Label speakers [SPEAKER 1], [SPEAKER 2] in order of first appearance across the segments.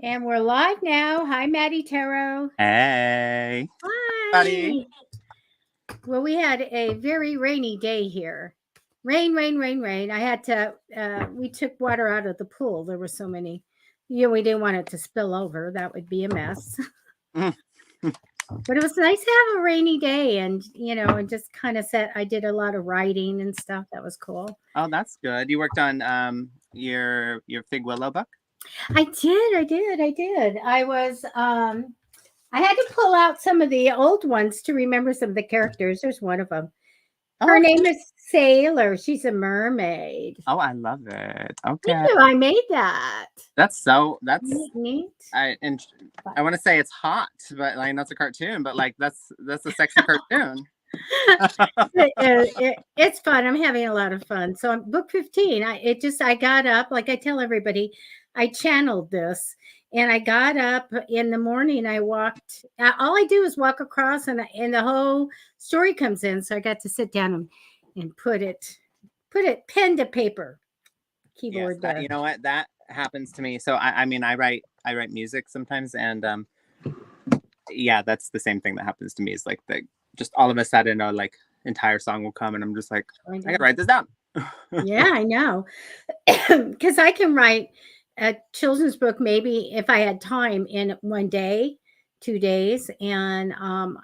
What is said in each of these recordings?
[SPEAKER 1] And we're live now. Hi, Matty Tarot.
[SPEAKER 2] Hey, buddy.
[SPEAKER 1] Hi. Well, we had a very rainy day here. Rain, rain, rain, rain. I had to, we took water out of the pool. There were so many. We didn't want it to spill over. That would be a mess.
[SPEAKER 2] Mm.
[SPEAKER 1] But it was nice to have a rainy day and just kind of I did a lot of writing and stuff. That was cool.
[SPEAKER 2] Oh, that's good. You worked on your Fig Willow book?
[SPEAKER 1] I did. I had to pull out some of the old ones to remember some of the characters. There's one of them. Her name is Sailor. She's a mermaid.
[SPEAKER 2] Oh, I love it. Okay.
[SPEAKER 1] Thank you. I made that.
[SPEAKER 2] That's
[SPEAKER 1] neat.
[SPEAKER 2] I want to say it's hot, but like that's a cartoon, but like that's a sexy cartoon.
[SPEAKER 1] It's fun. I'm having a lot of fun. So I'm book 15. I got up, like I tell everybody, I channeled this. And I got up in the morning. I walked. All I do is walk across, and the whole story comes in. So I got to sit down and put it pen to paper. Keyboard.
[SPEAKER 2] Yes, you know what? That happens to me. So I mean, I write music sometimes, and yeah, that's the same thing that happens to me. Is like just all of a sudden, like entire song will come, and I'm just like, I gotta write this down.
[SPEAKER 1] Yeah, I know, because I can write a children's book maybe if I had time in 1 day, 2 days, and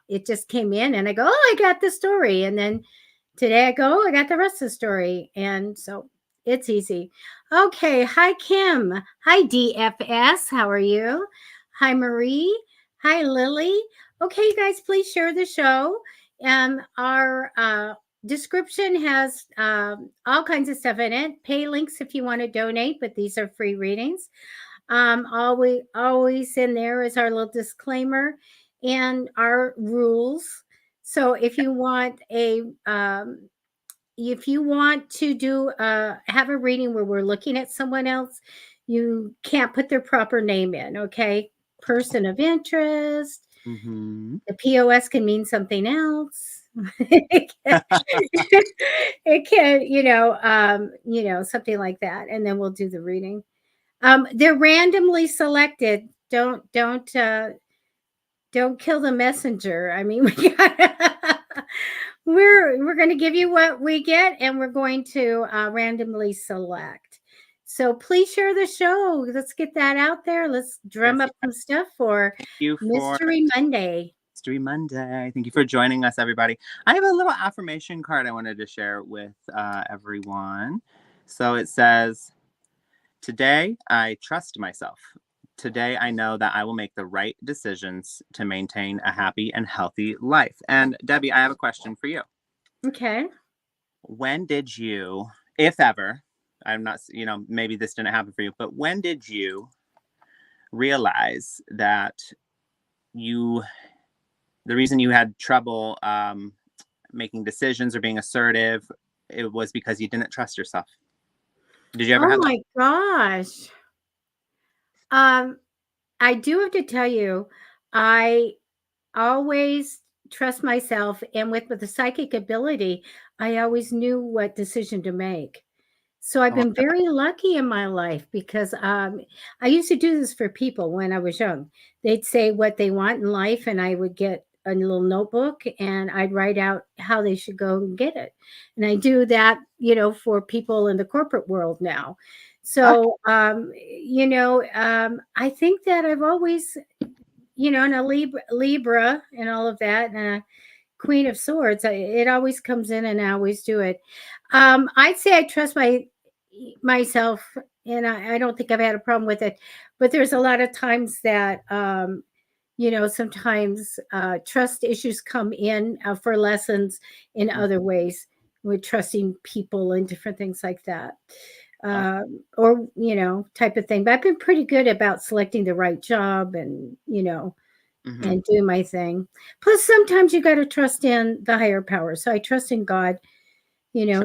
[SPEAKER 1] it just came in, and I go, oh, I got the story, and then today I go, oh, I got the rest of the story, and so it's easy. Okay, hi Kim, hi DFS, how are you? Hi Marie, hi Lily. Okay, you guys, please share the show. Our description has all kinds of stuff in it. Pay links if you want to donate, but these are free readings. Always in there is our little disclaimer and our rules. So if you want to do have a reading where we're looking at someone else, you can't put their proper name in. Okay, person of interest.
[SPEAKER 2] Mm-hmm.
[SPEAKER 1] The POS can mean something else. It can, something like that, and then we'll do the reading. They're randomly selected. Don't kill the messenger. I mean, we're going to give you what we get, and we're going to randomly select. So please share the show. Let's get that out there. Let's drum up some stuff for Mystery Monday.
[SPEAKER 2] Mystery Monday. Thank you for joining us, everybody. I have a little affirmation card I wanted to share with everyone. So it says, today I trust myself. Today I know that I will make the right decisions to maintain a happy and healthy life. And Debbie, I have a question for you.
[SPEAKER 1] Okay.
[SPEAKER 2] When did you, if ever, I'm not, maybe this didn't happen for you, but when did you realize that the reason you had trouble making decisions or being assertive, it was because you didn't trust yourself? Did you ever have that?
[SPEAKER 1] Oh my gosh. I do have to tell you, I always trust myself, and with the psychic ability, I always knew what decision to make. So I've been very lucky in my life because I used to do this for people when I was young. They'd say what they want in life, and I would get a little notebook and I'd write out how they should go and get it. And I do that, for people in the corporate world now. So, I think that I've always, and a Libra and all of that, and a Queen of Swords, it always comes in and I always do it. I'd say I trust myself, and I don't think I've had a problem with it, but there's a lot of times that, sometimes trust issues come in for lessons in other ways with trusting people and different things like that. Or type of thing, but I've been pretty good about selecting the right job and and do my thing. Plus sometimes you got to trust in the higher power, so I trust in God,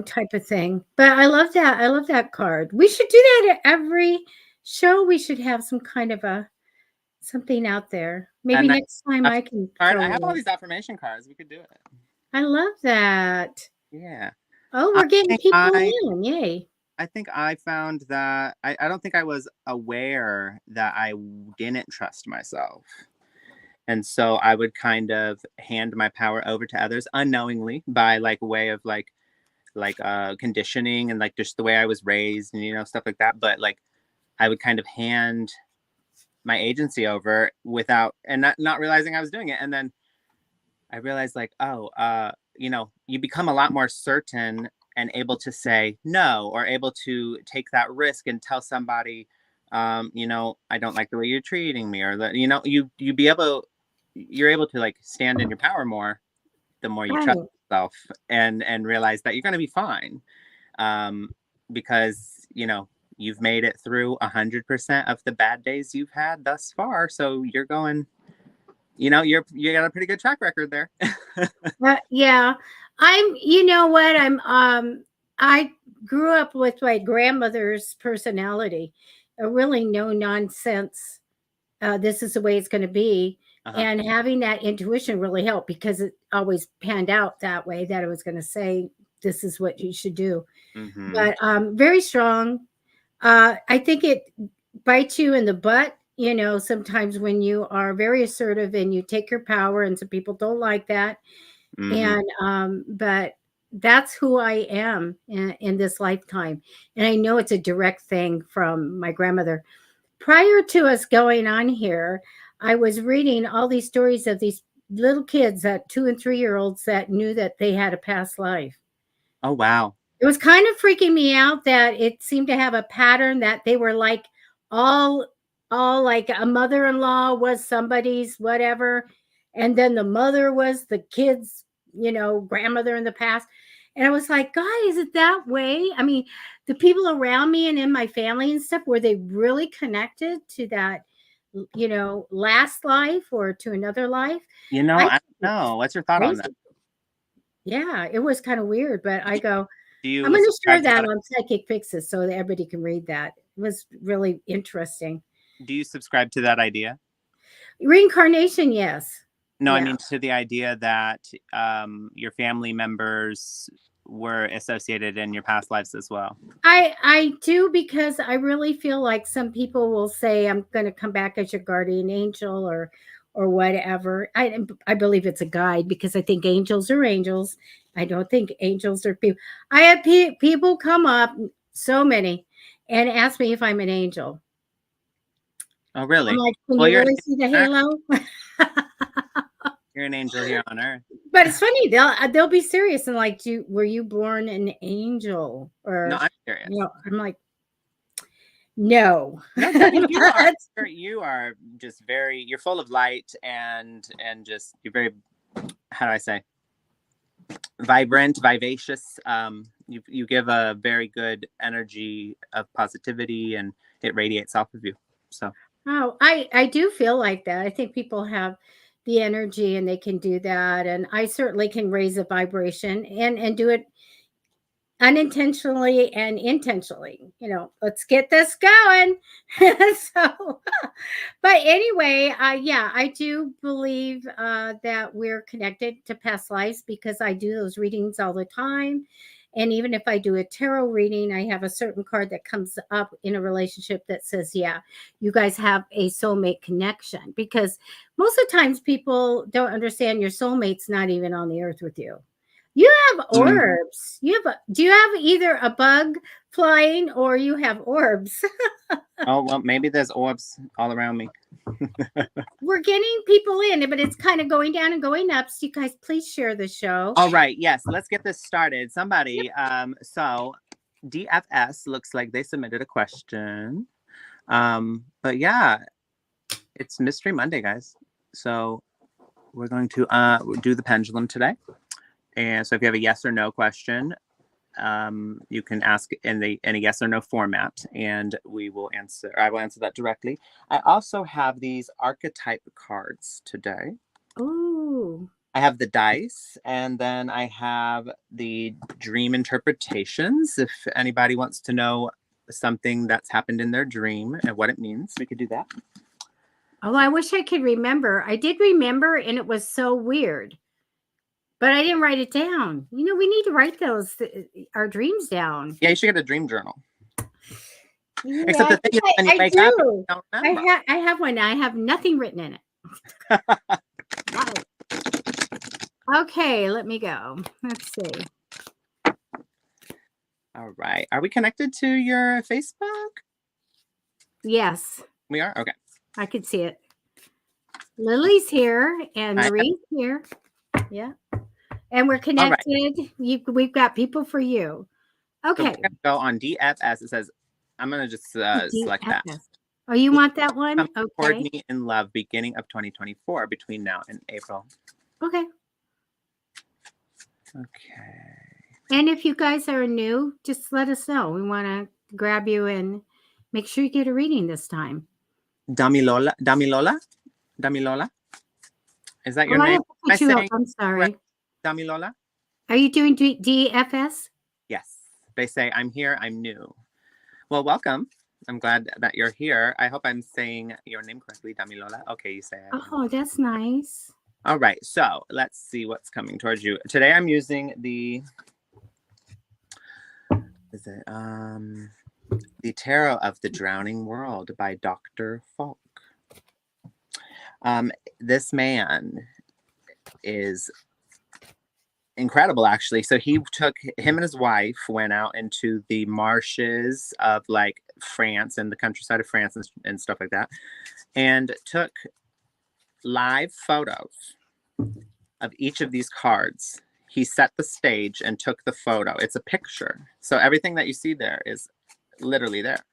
[SPEAKER 1] type of thing. But I love that card. We should do that at every show. We should have some kind of something out there. Maybe next time I can.
[SPEAKER 2] I have all these affirmation cards. We could do it.
[SPEAKER 1] I love that.
[SPEAKER 2] Yeah.
[SPEAKER 1] Oh, we're getting people in. Yay.
[SPEAKER 2] I think I found that I don't think I was aware that I didn't trust myself. And so I would kind of hand my power over to others unknowingly by like way of conditioning and like just the way I was raised and stuff like that. But like I would kind of hand my agency over without and not realizing I was doing it. And then I realized like, oh, you become a lot more certain and able to say no, or able to take that risk and tell somebody, I don't like the way you're treating me, or that, you're able to like stand in your power more the more you trust
[SPEAKER 1] Right.
[SPEAKER 2] yourself and realize that you're going to be fine. Because, you've made it through 100% of the bad days you've had thus far. So you're going, you got a pretty good track record there.
[SPEAKER 1] Yeah. You know what? I grew up with my grandmother's personality, a really no nonsense. This is the way it's going to be.
[SPEAKER 2] Uh-huh.
[SPEAKER 1] And having that intuition really helped because it always panned out that way, that I was going to say, this is what you should do.
[SPEAKER 2] Mm-hmm.
[SPEAKER 1] But very strong. I think it bites you in the butt, sometimes when you are very assertive and you take your power, and some people don't like that.
[SPEAKER 2] Mm-hmm.
[SPEAKER 1] And but that's who I am in this lifetime. And I know it's a direct thing from my grandmother. Prior to us going on here, I was reading all these stories of these little kids, that 2 and 3 year olds, that knew that they had a past life.
[SPEAKER 2] Oh, wow.
[SPEAKER 1] It was kind of freaking me out that it seemed to have a pattern, that they were like all all like a mother-in-law was somebody's whatever, and then the mother was the kid's, grandmother in the past. And I was like, God, is it that way? I mean, the people around me and in my family and stuff, were they really connected to that, last life or to another life? I
[SPEAKER 2] I
[SPEAKER 1] think
[SPEAKER 2] don't
[SPEAKER 1] it's
[SPEAKER 2] know. What's your thought on that?
[SPEAKER 1] crazy. Yeah, it was kind of weird, but I
[SPEAKER 2] Do,
[SPEAKER 1] go,
[SPEAKER 2] do
[SPEAKER 1] I'm
[SPEAKER 2] you
[SPEAKER 1] gonna share
[SPEAKER 2] subscribe to
[SPEAKER 1] that
[SPEAKER 2] that?
[SPEAKER 1] on Psychic Fixes so that everybody can read that. It was really interesting.
[SPEAKER 2] Do you subscribe to that idea?
[SPEAKER 1] Reincarnation, yes.
[SPEAKER 2] No, I
[SPEAKER 1] Yeah.
[SPEAKER 2] mean to the idea that your family members were associated in your past lives as well.
[SPEAKER 1] I do, because I really feel like some people will say, I'm gonna come back as your guardian angel, or whatever. I believe it's a guide, because I think angels are angels. I don't think angels are people. I have people come up, so many, and ask me if I'm an angel.
[SPEAKER 2] Oh,
[SPEAKER 1] I'm
[SPEAKER 2] really?
[SPEAKER 1] like, can
[SPEAKER 2] Well,
[SPEAKER 1] you really see the halo?
[SPEAKER 2] you're an angel here on earth.
[SPEAKER 1] But it's funny, they'll be serious and like, were you born an angel?
[SPEAKER 2] No,
[SPEAKER 1] Or,
[SPEAKER 2] I'm serious.
[SPEAKER 1] I'm like, no.
[SPEAKER 2] No, Duncan,
[SPEAKER 1] That's
[SPEAKER 2] you are just you're full of light and just you're very, how do I say, vibrant, vivacious. You give a very good energy of positivity, and it radiates off of you. So
[SPEAKER 1] oh, I do feel like that. I think people have the energy and they can do that. And I certainly can raise a vibration and do it unintentionally and intentionally. Let's get this going. So, but anyway, yeah, I do believe that we're connected to past lives, because I do those readings all the time. And even if I do a tarot reading, I have a certain card that comes up in a relationship that says, yeah, you guys have a soulmate connection. Because most of the times people don't understand your soulmate's not even on the earth with you. You have
[SPEAKER 2] mm.
[SPEAKER 1] orbs. Do you have either a bug flying, or you have orbs?
[SPEAKER 2] Oh, well, maybe there's orbs all around me.
[SPEAKER 1] We're getting people in, but it's kind of going down and going up. So you guys, please share the show.
[SPEAKER 2] All right, yes, let's get this started. Somebody, so DFS looks like they submitted a question. But yeah, it's Mystery Monday, guys. So we're going to do the pendulum today. And so if you have a yes or no question, you can ask in a yes or no format, and we will answer. I will answer that directly. I also have these archetype cards today.
[SPEAKER 1] Ooh.
[SPEAKER 2] I have the dice, and then I have the dream interpretations. If anybody wants to know something that's happened in their dream and what it means, we could do that.
[SPEAKER 1] Oh, I wish I could remember. I did remember, and it was so weird. but I didn't write it down. You know, we need to write those our dreams down.
[SPEAKER 2] Yeah, you should get a dream journal.
[SPEAKER 1] Yeah,
[SPEAKER 2] Except the thing is, when you
[SPEAKER 1] I
[SPEAKER 2] wake up, you
[SPEAKER 1] do.
[SPEAKER 2] don't remember.
[SPEAKER 1] I have one. I have nothing written in it. Wow. Okay, let me go. Let's see.
[SPEAKER 2] All right. Are we connected to your Facebook?
[SPEAKER 1] Yes,
[SPEAKER 2] We are? Okay.
[SPEAKER 1] I could see it. Lily's here and
[SPEAKER 2] I have-
[SPEAKER 1] Marie's here. Yeah. And we're
[SPEAKER 2] All right.
[SPEAKER 1] connected. We've got people for you.
[SPEAKER 2] So
[SPEAKER 1] Okay.
[SPEAKER 2] we're going to go on DFS. It says, I'm going to just select that.
[SPEAKER 1] DFS. Oh, you want that one?
[SPEAKER 2] Come toward
[SPEAKER 1] Okay.
[SPEAKER 2] me in love, beginning of 2024, between now and April.
[SPEAKER 1] Okay.
[SPEAKER 2] Okay.
[SPEAKER 1] And if you guys are new, just let us know. We want to grab you and make sure you get a reading this time.
[SPEAKER 2] Damilola? Damilola? Damilola? Is that your
[SPEAKER 1] Oh, I
[SPEAKER 2] name?
[SPEAKER 1] have to put you up. I'm sorry.
[SPEAKER 2] Right? Damilola?
[SPEAKER 1] Are you doing DFS?
[SPEAKER 2] Yes. They say, I'm here, I'm new. Well, welcome. I'm glad that you're here. I hope I'm saying your name correctly, Damilola. Okay, you say it.
[SPEAKER 1] Oh, that's nice.
[SPEAKER 2] All right, so let's see what's coming towards you. Today I'm using the Tarot of the Drowning World by Dr. Falk. This man is incredible, actually. So him and his wife went out into the marshes of like France and the countryside of France and stuff like that, and took live photos of each of these cards. He set the stage and took the photo. It's a picture. So everything that you see there is literally there.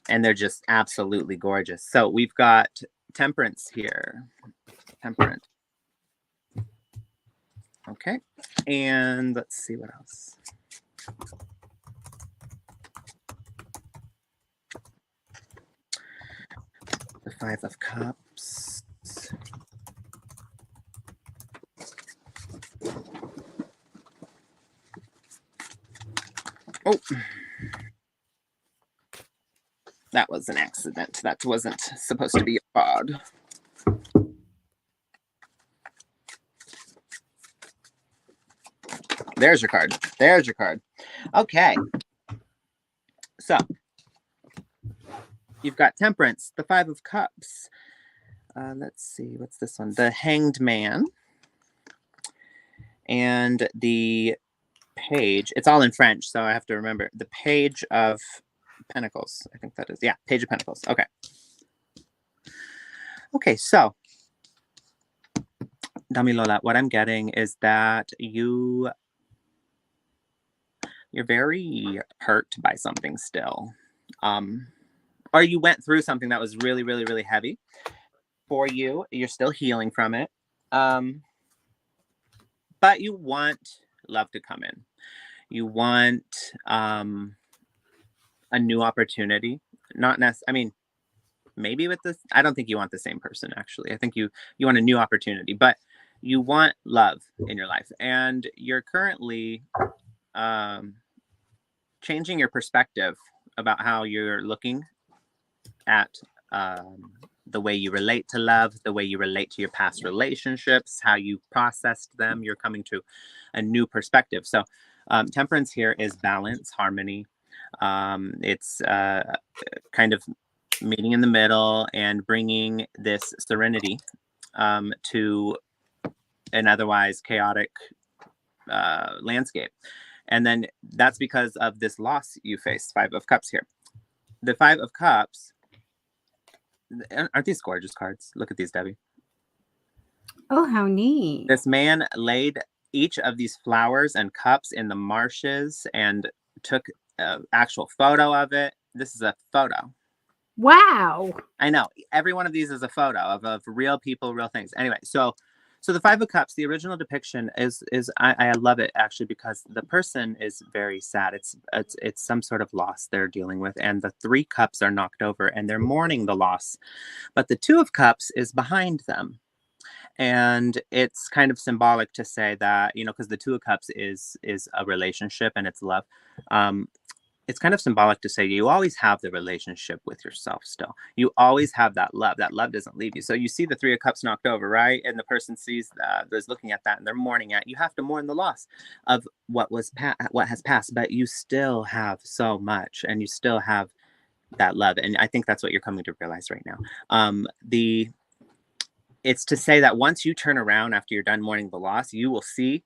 [SPEAKER 2] And they're just absolutely gorgeous. So we've got Temperance here. Temperance. Okay. And let's see what else. The Five of Cups. Oh, that was an accident. That wasn't supposed to be a card. There's your card. There's your card. Okay. So you've got Temperance, the Five of Cups. Let's see. What's this one? The Hanged Man. And the Page. It's all in French, so I have to remember. The Page of Pentacles. I think that is. Yeah, Page of Pentacles. Okay. Okay, so Damilola, what I'm getting is that you're very hurt by something still. Or you went through something that was really, really, really heavy for you. You're still healing from it. But you want love to come in. You want a new opportunity. Not necessarily, I mean, maybe with this, I don't think you want the same person, actually. I think you want a new opportunity, but you want love in your life. And you're currently changing your perspective about how you're looking at the way you relate to love, the way you relate to your past relationships, how you processed them. You're coming to a new perspective. So Temperance here is balance, harmony. It's kind of meeting in the middle and bringing this serenity to an otherwise chaotic landscape. And then that's because of this loss you faced. Five of Cups here. The Five of Cups, aren't these gorgeous cards? Look at these, Debbie.
[SPEAKER 1] Oh, how neat.
[SPEAKER 2] This man laid each of these flowers and cups in the marshes and took an actual photo of it. This is a photo.
[SPEAKER 1] Wow.
[SPEAKER 2] I know. Every one of these is a photo of real people, real things. Anyway, so the Five of Cups, the original depiction is I love it, actually, because the person is very sad. It's some sort of loss they're dealing with, and the Three Cups are knocked over and they're mourning the loss. But the Two of Cups is behind them. And it's kind of symbolic to say that, because the Two of Cups is a relationship and it's love. it's kind of symbolic to say you always have the relationship with yourself still. You always have that love. That love doesn't leave you. So you see the Three of Cups knocked over, right? And the person sees that, is looking at that, and they're mourning it. You have to mourn the loss of what has passed, but you still have so much, and you still have that love. And I think that's what you're coming to realize right now. It's to say that once you turn around after you're done mourning the loss, you will see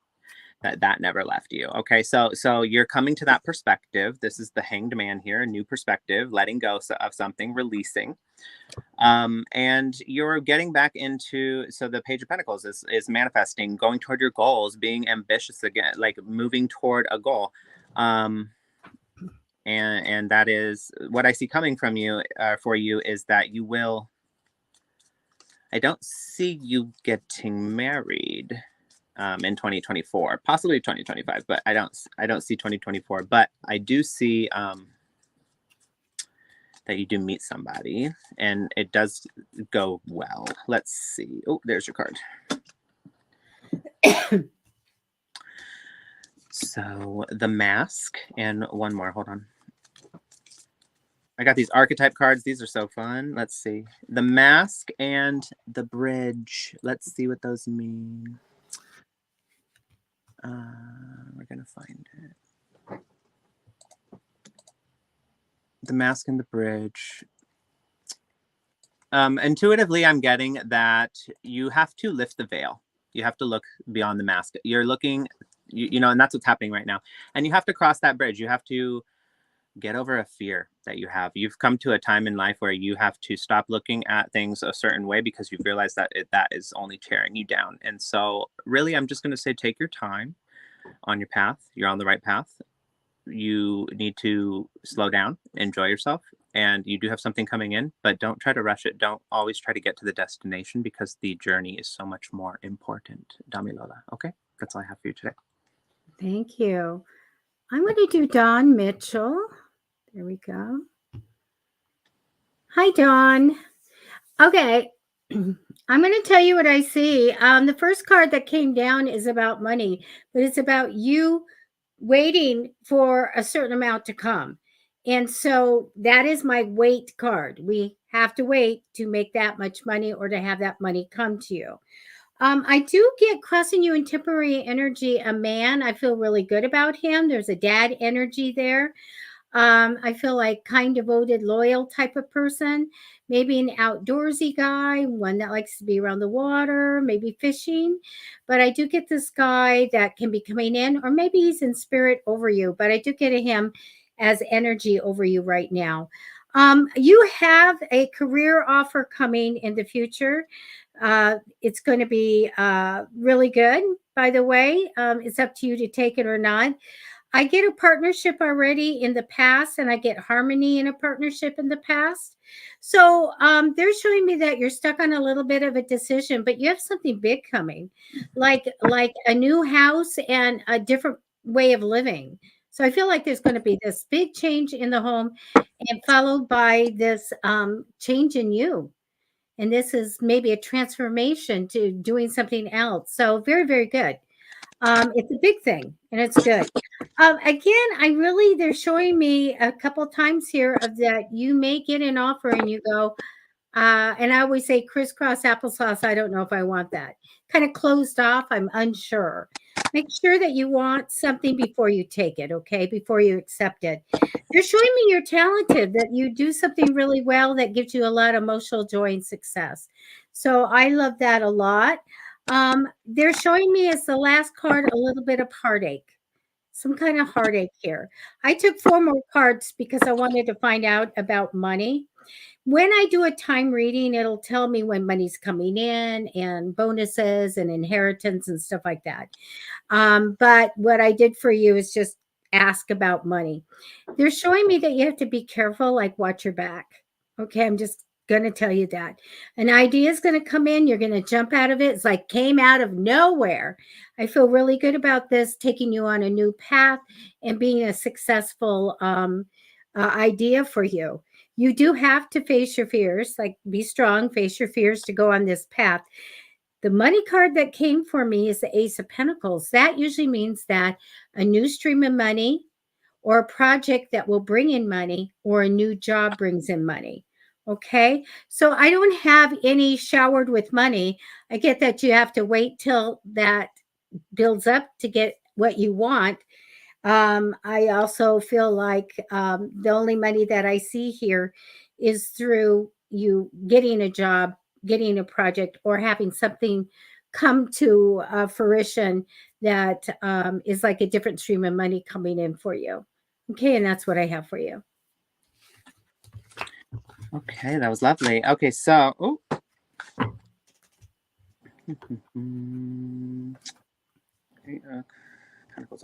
[SPEAKER 2] that never left you. Okay, so you're coming to that perspective. This is the Hanged Man here, a new perspective, letting go of something, releasing, and you're getting back into, so the Page of Pentacles is manifesting, going toward your goals, being ambitious again, like moving toward a goal, and that is what I see coming from you, for you, is that you will, I don't see you getting married in 2024, possibly 2025, but I don't see 2024. But I do see that you do meet somebody, and it does go well. Let's see. Oh, there's your card. So the Mask, and one more. Hold on. I got these archetype cards. These are so fun. Let's see. The Mask and the Bridge. Let's see what those mean. We're going to find it. The Mask and the Bridge. Intuitively, I'm getting that you have to lift the veil. You have to look beyond the mask. You're looking, you know, and that's what's happening right now. And you have to cross that bridge. You have to get over a fear that you have. You've come to a time in life where you have to stop looking at things a certain way because you've realized that that is only tearing you down. And so really, I'm just going to say, take your time on your path. You're on the right path. You need to slow down, enjoy yourself, and you do have something coming in, but don't try to rush it. Don't always try to get to the destination, because the journey is so much more important. Damilola. Okay, that's all I have for you today.
[SPEAKER 1] Thank you. I'm going to do Dawn Mitchell. There we go. Hi, Dawn. Okay. I'm going to tell you what I see. The first card that came down is about money, but it's about you waiting for a certain amount to come. And so that is my wait card. We have to wait to make that much money or to have that money come to you. I do get crossing you in temporary energy, a man. I feel really good about him. There's a dad energy there. I feel like kind, devoted, loyal type of person, maybe an outdoorsy guy, one that likes to be around the water, maybe fishing. But I do get this guy that can be coming in, or maybe he's in spirit over you, but I do get him as energy over you right now. You have a career offer coming in the future. It's going to be really good, by the way. It's up to you to take it or not. I get a partnership already in the past, and I get harmony in a partnership in the past. So they're showing me that you're stuck on a little bit of a decision, but you have something big coming, like a new house and a different way of living. So I feel like there's going to be this big change in the home, and followed by this change in you. And this is maybe a transformation to doing something else. So very, very good. It's a big thing, and it's good. Again, they're showing me a couple times here of that you may get an offer and you go, and I always say crisscross applesauce. I don't know if I want that. Kind of closed off. I'm unsure. Make sure that you want something before you take it, okay? Before you accept it. They're showing me you're talented, that you do something really well that gives you a lot of emotional joy and success. So I love that a lot. They're showing me as the last card a little bit of heartache, some kind of heartache here. I took 4 more cards because I wanted to find out about money. When I do a time reading, it'll tell me when money's coming in and bonuses and inheritance and stuff like that. But what I did for you is just ask about money. They're showing me that you have to be careful, like watch your back. Okay, I'm just going to tell you that. An idea is going to come in. You're going to jump out of it. It's like came out of nowhere. I feel really good about this, taking you on a new path and being a successful idea for you. You do have to face your fears, like be strong, face your fears to go on this path. The money card that came for me is the Ace of Pentacles. That usually means that a new stream of money, or a project that will bring in money, or a new job brings in money. Okay. So I don't have any showered with money. I get that you have to wait till that builds up to get what you want. I also feel like the only money that I see here is through you getting a job, getting a project, or having something come to fruition that is like a different stream of money coming in for you. Okay, and that's what I have for you.
[SPEAKER 2] Okay, that was lovely. Okay, so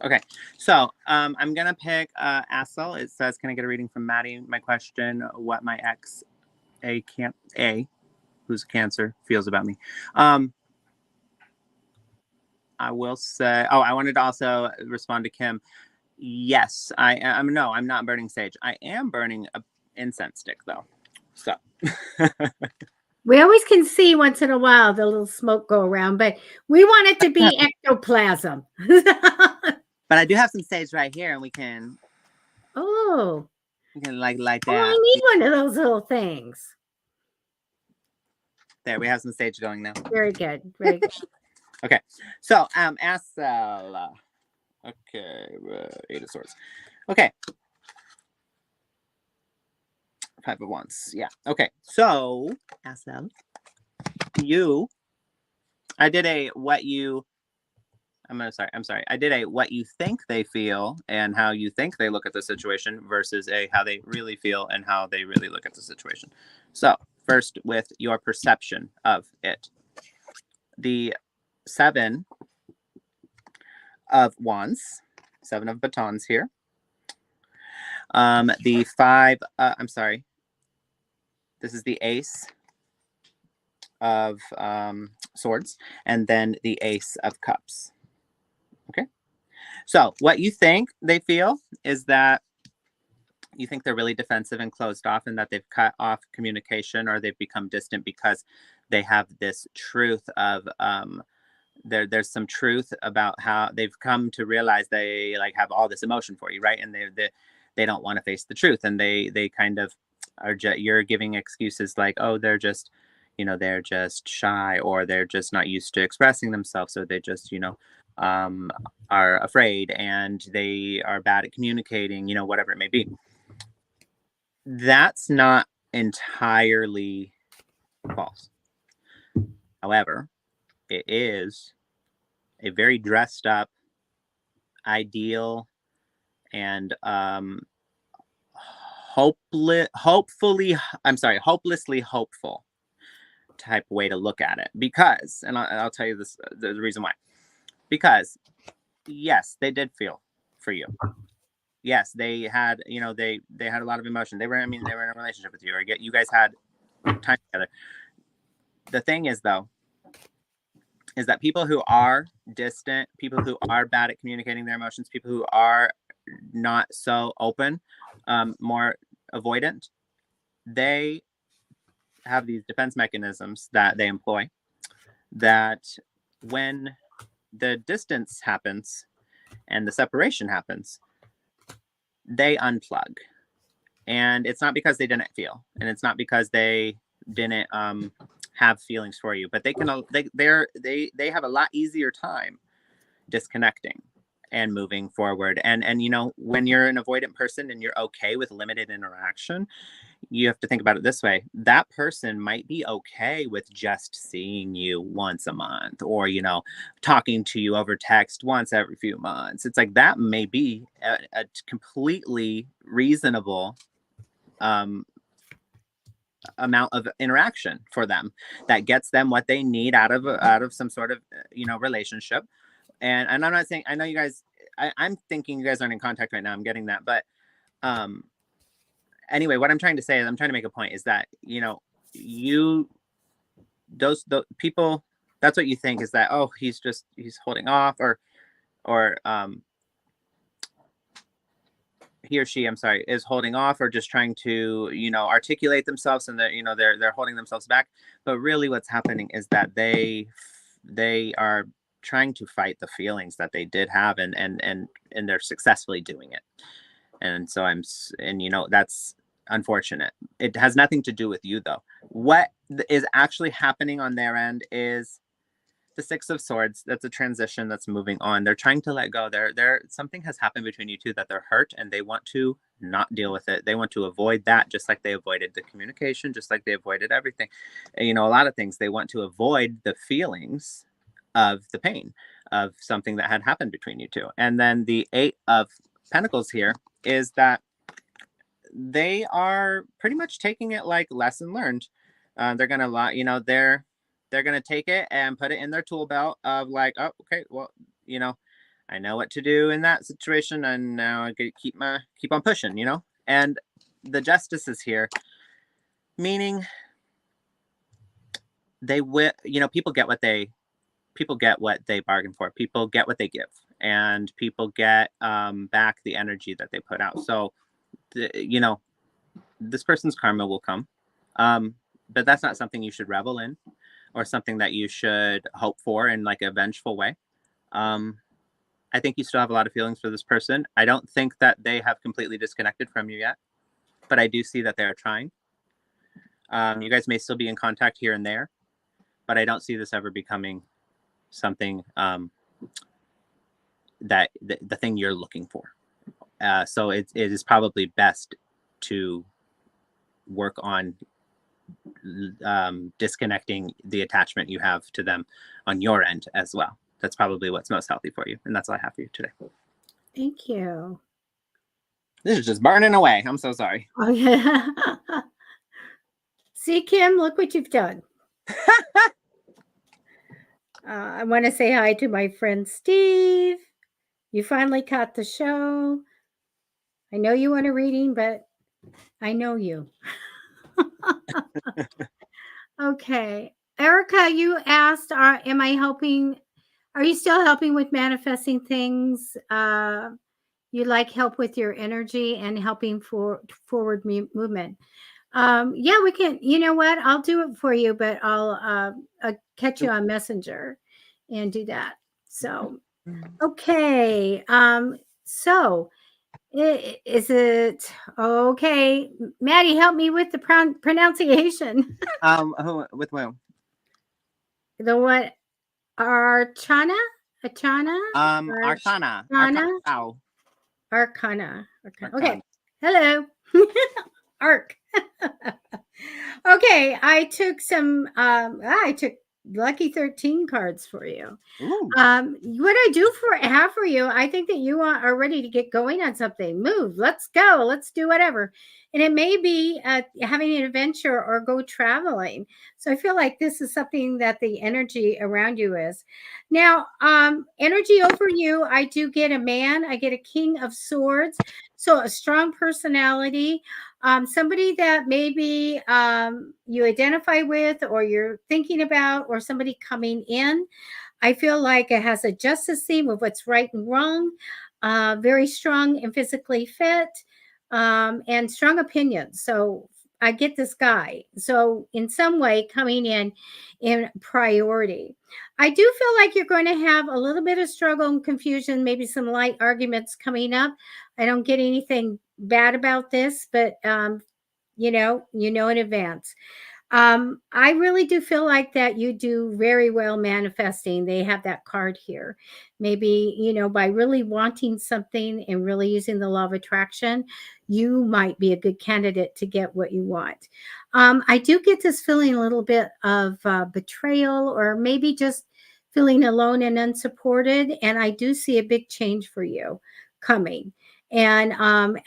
[SPEAKER 2] okay, so I'm gonna pick Assel. It says, "Can I get a reading from Matty? My question: What my ex, who's a Cancer, feels about me." I will say. Oh, I wanted to also respond to Kim. Yes, I'm. No, I'm not burning sage. I am burning a incense stick, though. So.
[SPEAKER 1] We always can see once in a while the little smoke go around, but we want it to be ectoplasm.
[SPEAKER 2] But I do have some sage right here, and we can
[SPEAKER 1] Oh,
[SPEAKER 2] like
[SPEAKER 1] oh,
[SPEAKER 2] that.
[SPEAKER 1] I need one of those little things.
[SPEAKER 2] There, we have some sage going now.
[SPEAKER 1] Very good. Very good.
[SPEAKER 2] Okay, so Assel. Okay, 8 of Swords. Okay. 5 of Wands. Yeah. Okay. So, Assel, I did a what you. I'm sorry. I did a what you think they feel and how you think they look at the situation versus a how they really feel and how they really look at the situation. So, first with your perception of it. The 7 of Wands, 7 of Batons here. The 5, I'm sorry. This is the Ace of Swords, and then the Ace of Cups. Okay. So what you think they feel is that you think they're really defensive and closed off, and that they've cut off communication or they've become distant because they have this truth of there's some truth about how they've come to realize they like have all this emotion for you, right? And they don't want to face the truth, and they kind of are you're giving excuses like, oh, they're just they're just shy, or they're just not used to expressing themselves, so they just are afraid, and they are bad at communicating, whatever it may be. That's not entirely false. However, it is a very dressed up, ideal, and hopelessly hopeful type way to look at it, because, and I'll tell you this, the reason why. Because yes, they did feel for you. Yes, they had, they had a lot of emotion. They were in a relationship with you, or you guys had time together. The thing is, though, is that people who are distant, people who are bad at communicating their emotions, people who are not so open, more avoidant, they have these defense mechanisms that they employ, that when the distance happens and the separation happens, they unplug. And it's not because they didn't feel, and it's not because they didn't have feelings for you, but they have a lot easier time disconnecting and moving forward. And when you're an avoidant person and you're okay with limited interaction, you have to think about it this way. That person might be okay with just seeing you once a month, or talking to you over text once every few months. It's like that may be a completely reasonable amount of interaction for them, that gets them what they need out of some sort of relationship. And I'm not saying, I know you guys, I'm thinking you guys aren't in contact right now, I'm getting that, but anyway, what I'm trying to say is, I'm trying to make a point, is that those people, that's what you think, is that, oh, he's holding off, or he or she, I'm sorry, is holding off, or just trying to articulate themselves, and that they're holding themselves back. But really what's happening is that they are trying to fight the feelings that they did have, and they're successfully doing it. And so and that's unfortunate. It has nothing to do with you though. What is actually happening on their end is the Six of Swords. That's a transition that's moving on. They're trying to let go. Something has happened between you two that they're hurt, and they want to not deal with it. They want to avoid that, just like they avoided the communication, just like they avoided everything. A lot of things. They want to avoid the feelings of the pain of something that had happened between you two. And then the Eight of Pentacles here is that they are pretty much taking it like lesson learned. They're gonna they're gonna take it and put it in their tool belt of like, oh, okay, well, I know what to do in that situation, and now I can keep on pushing, And the Justice is here, meaning they will, people get what they bargain for. People get what they give, and people get back the energy that they put out. So, this person's karma will come, but that's not something you should revel in, or something that you should hope for in like a vengeful way. I think you still have a lot of feelings for this person. I don't think that they have completely disconnected from you yet, but I do see that they're trying. You guys may still be in contact here and there, but I don't see this ever becoming something that the thing you're looking for. So it is probably best to work on disconnecting the attachment you have to them on your end as well. That's probably what's most healthy for you. And that's all I have for you today.
[SPEAKER 1] Thank you.
[SPEAKER 2] This is just burning away. I'm so sorry.
[SPEAKER 1] Oh, yeah. See, Kim, look what you've done. I want to say hi to my friend Steve. You finally caught the show. I know you want a reading, but I know you. Okay. Erica, you asked, am I helping? Are you still helping with manifesting things? You like help with your energy and helping for forward movement. Yeah, we can. You know what? I'll do it for you, but I'll catch you on Messenger and do that. So, okay. So is it okay? Matty, help me with the pronunciation.
[SPEAKER 2] With whom?
[SPEAKER 1] The what? Archana?
[SPEAKER 2] Arcana.
[SPEAKER 1] Arcana.
[SPEAKER 2] Ow.
[SPEAKER 1] Arcana. Okay. Hello. Arc. Okay. I took lucky 13 cards for you.
[SPEAKER 2] Ooh.
[SPEAKER 1] What I have for you, I think that you are ready to get going on something. Move. Let's go. Let's do whatever. And it may be having an adventure or go traveling. So I feel like this is something that the energy around you is. Now, energy over you, I do get a man. I get a King of Swords. So a strong personality. Somebody that maybe you identify with or you're thinking about, or somebody coming in. I feel like it has a justice theme of what's right and wrong, very strong and physically fit, and strong opinions. So I get this guy. So in some way coming in priority. I do feel like you're going to have a little bit of struggle and confusion, maybe some light arguments coming up. I don't get anything bad about this, but you know in advance. I really do feel like that you do very well manifesting. They have that card here. Maybe, by really wanting something and really using the law of attraction, you might be a good candidate to get what you want. I do get this feeling a little bit of betrayal, or maybe just feeling alone and unsupported. And I do see a big change for you coming. And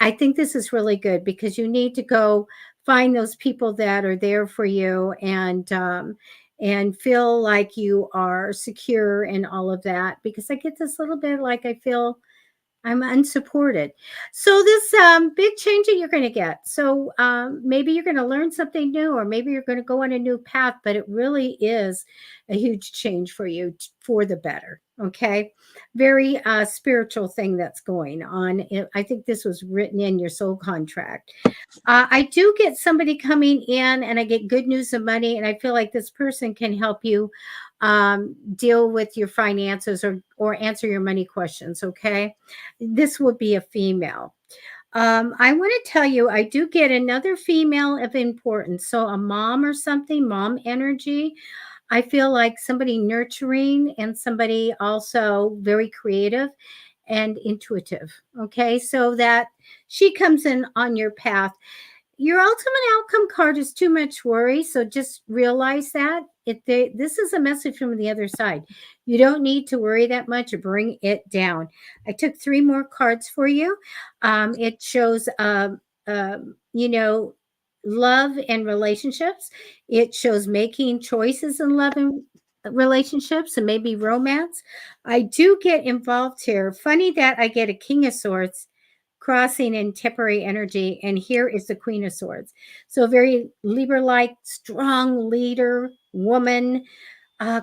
[SPEAKER 1] I think this is really good, because you need to go find those people that are there for you, and feel like you are secure and all of that, because I get this little bit like I feel I'm unsupported. So this big change that you're going to get. So maybe you're going to learn something new, or maybe you're going to go on a new path, but it really is a huge change for you for the better. Okay. Very spiritual thing that's going on. I think this was written in your soul contract. I do get somebody coming in, and I get good news of money, and I feel like this person can help you deal with your finances, or answer your money questions. Okay. This would be a female. I want to tell you, I do get another female of importance. So a mom or something, mom energy. I feel like somebody nurturing and somebody also very creative and intuitive. Okay. So that she comes in on your path. Your ultimate outcome card is too much worry, so just realize that this is a message from the other side. You don't need to worry that much or bring it down. I took three more cards for you. It shows you know, love and relationships. It shows making choices in love and relationships and maybe romance. I do get involved here. Funny that I get a king of swords crossing in temporary energy, and here is the Queen of Swords. So very Libra-like, strong leader, woman,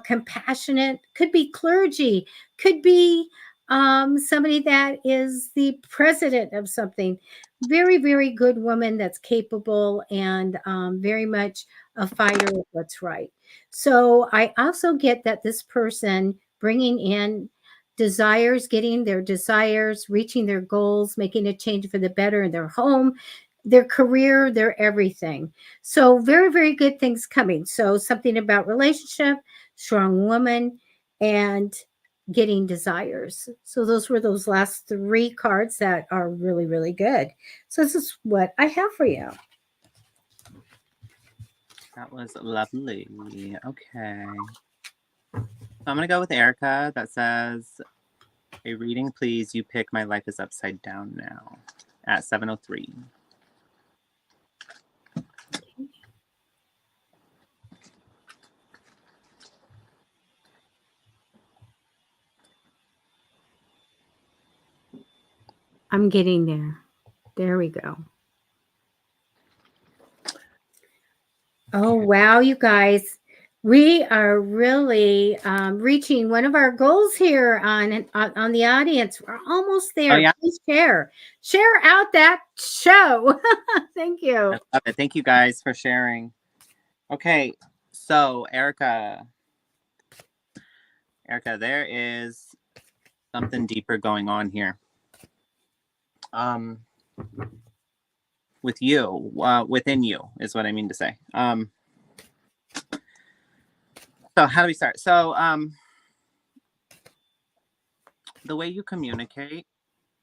[SPEAKER 1] compassionate, could be clergy, could be somebody that is the president of something. Very, very good woman that's capable and very much a fighter of what's right. So I also get that this person bringing in desires, getting their desires, reaching their goals, making a change for the better in their home, their career, their everything. So very, very good things coming. So something about relationship, strong woman, and getting desires. So those were those last three cards that are really, really good. So this is what I have for you.
[SPEAKER 2] That was lovely. Okay. So I'm going to go with Erica. That says, a reading, please. You pick. My life is upside down now at 7:03.
[SPEAKER 1] I'm getting there. There we go. Oh, wow, you guys. We are really reaching one of our goals here on the audience. We're almost there.
[SPEAKER 2] Oh, yeah.
[SPEAKER 1] Please share out that show. Thank you.
[SPEAKER 2] I love it. Thank you guys for sharing. Okay, so Erica, there is something deeper going on here. With you, within you is what I mean to say. So how do we start? So the way you communicate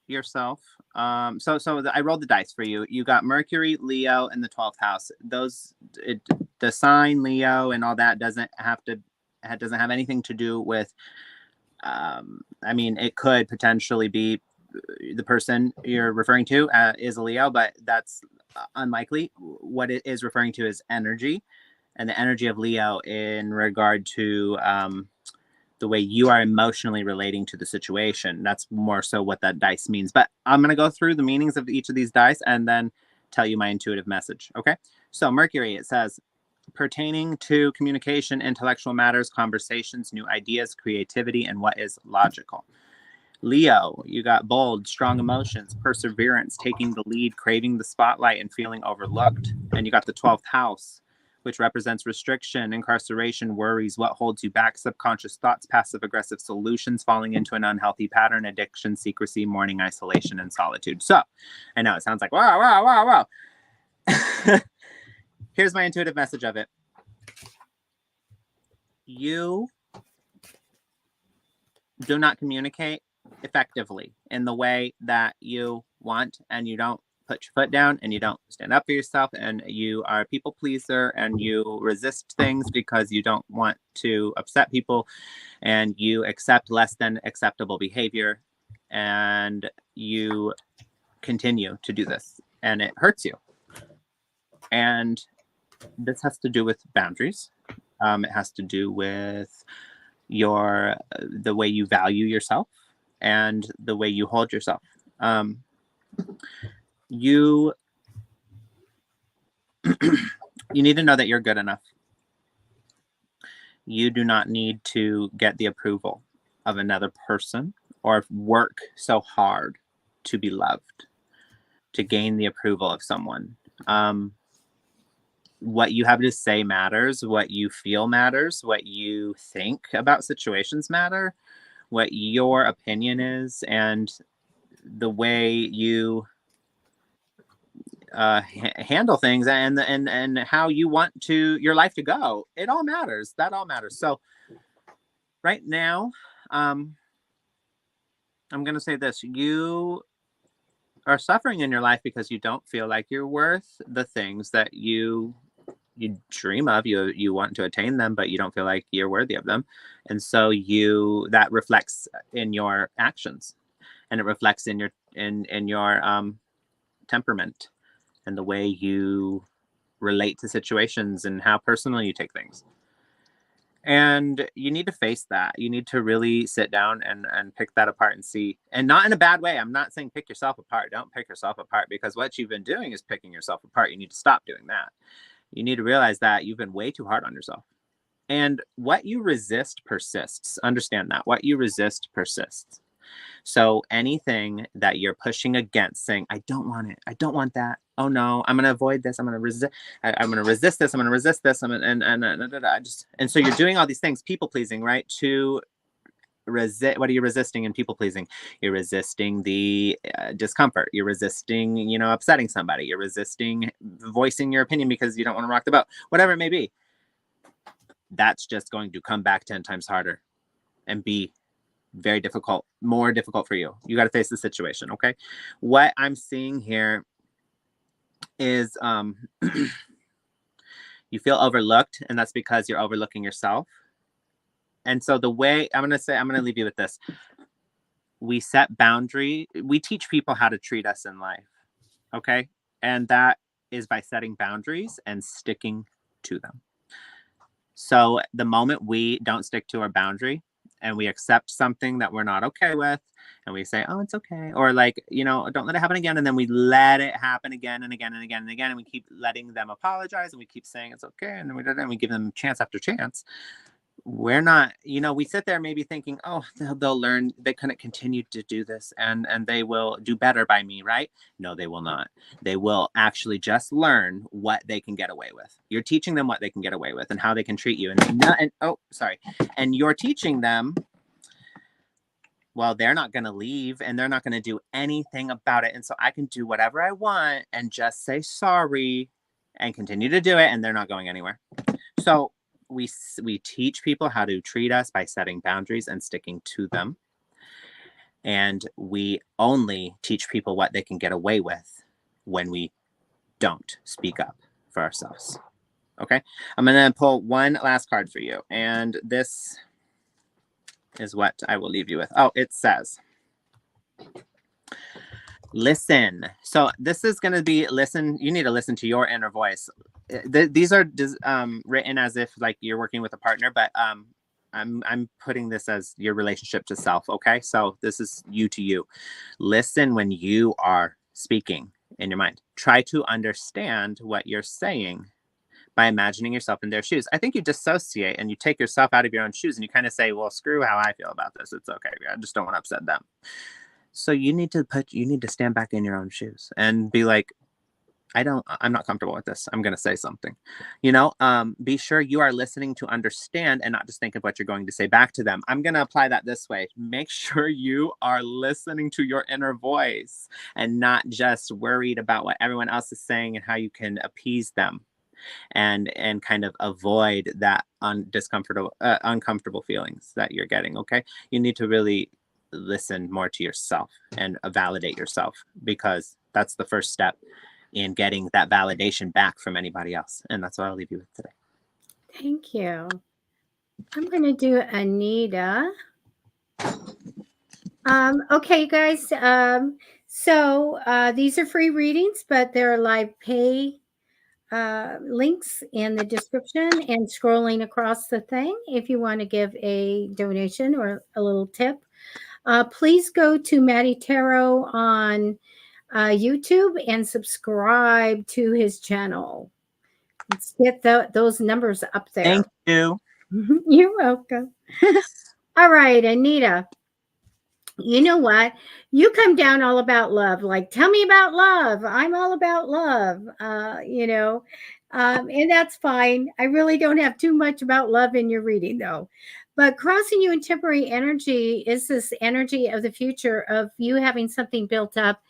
[SPEAKER 2] yourself. I rolled the dice for you. You got Mercury, Leo, and the 12th house. The sign Leo and all that doesn't have anything to do with. I mean, it could potentially be the person you're referring to is a Leo, but that's unlikely. What it is referring to is energy, and the energy of Leo in regard to the way you are emotionally relating to the situation. That's more so what that dice means. But I'm going to go through the meanings of each of these dice and then tell you my intuitive message. Okay. So Mercury, it says, pertaining to communication, intellectual matters, conversations, new ideas, creativity, and what is logical. Leo, you got bold, strong emotions, perseverance, taking the lead, craving the spotlight, and feeling overlooked. And you got the 12th house, which represents restriction, incarceration, worries, what holds you back, subconscious thoughts, passive aggressive solutions, falling into an unhealthy pattern, addiction, secrecy, mourning, isolation, and solitude. So I know it sounds like, wow, wow, wow, wow. Here's my intuitive message of it. You do not communicate effectively in the way that you want, and you don't put your foot down, and you don't stand up for yourself, and you are a people pleaser, and you resist things because you don't want to upset people, and you accept less than acceptable behavior, and you continue to do this, and it hurts you. And this has to do with boundaries. It has to do with the way you value yourself and the way you hold yourself. You need to know that you're good enough. You do not need to get the approval of another person or work so hard to be loved, to gain the approval of someone. What you have to say matters, what you feel matters, what you think about situations matter, what your opinion is, and the way you handle things and how you want your life to go. It all matters. That all matters. So right now, I'm going to say this. You are suffering in your life because you don't feel like you're worth the things that you dream of. You want to attain them, but you don't feel like you're worthy of them. And so that reflects in your actions, and it reflects in your temperament and the way you relate to situations and how personally you take things. And you need to face that. You need to really sit down and pick that apart and see, and not in a bad way. I'm not saying pick yourself apart. Don't pick yourself apart, because what you've been doing is picking yourself apart. You need to stop doing that. You need to realize that you've been way too hard on yourself. And what you resist persists. Understand that. What you resist persists. So anything that you're pushing against, saying, I don't want it. I don't want that. Oh no, I'm going to avoid this. I'm going to resist. I'm going to resist this. I'm going to resist this. And so you're doing all these things, people pleasing, right? To resist. What are you resisting in people pleasing? You're resisting the discomfort. You're resisting, upsetting somebody. You're resisting voicing your opinion because you don't want to rock the boat, whatever it may be. That's just going to come back 10 times harder and be very difficult, more difficult for you. You got to face the situation. Okay. What I'm seeing here is you feel overlooked, and that's because you're overlooking yourself. And so the way I'm going to leave you with this. We set boundary. We teach people how to treat us in life. Okay. And that is by setting boundaries and sticking to them. So the moment we don't stick to our boundary and we accept something that we're not okay with, and we say, oh, it's okay, or don't let it happen again, and then we let it happen again and again and again and again, and we keep letting them apologize, and we keep saying it's okay, and we give them chance after chance. We're not, we sit there maybe thinking, oh, they'll learn, they couldn't continue to do this, and they will do better by me, right? No, they will not. They will actually just learn what they can get away with. You're teaching them what they can get away with and how they can treat you. And you're teaching them, well, they're not going to leave and they're not going to do anything about it. And so I can do whatever I want and just say sorry and continue to do it, and they're not going anywhere. So we teach people how to treat us by setting boundaries and sticking to them. And we only teach people what they can get away with when we don't speak up for ourselves. Okay. I'm going to pull one last card for you. And this is what I will leave you with. Oh, it says, listen. So this is going to be listen. You need to listen to your inner voice. These are written as if like you're working with a partner, but I'm putting this as your relationship to self. Okay. So this is you to you. Listen when you are speaking in your mind. Try to understand what you're saying by imagining yourself in their shoes. I think you dissociate and you take yourself out of your own shoes and you kind of say, well, screw how I feel about this. It's okay. I just don't want to upset them. So you need to stand back in your own shoes and be like, I'm not comfortable with this. I'm going to say something, be sure you are listening to understand and not just think of what you're going to say back to them. I'm going to apply that this way. Make sure you are listening to your inner voice and not just worried about what everyone else is saying and how you can appease them and kind of avoid that uncomfortable feelings that you're getting. Okay. You need to really listen more to yourself and validate yourself, because that's the first step in getting that validation back from anybody else. And that's what I'll leave you with today.
[SPEAKER 1] Thank you. I'm going to do Anita. Okay, guys. So these are free readings, but there are live pay links in the description and scrolling across the thing if you want to give a donation or a little tip. Please go to Matty Tarot on YouTube and subscribe to his channel. Let's get those numbers up there.
[SPEAKER 2] Thank you.
[SPEAKER 1] You're welcome. All right, Anita. You know what? You come down all about love. Like, tell me about love. I'm all about love. And that's fine. I really don't have too much about love in your reading, though. But crossing you in temporary energy is this energy of the future of you having something built up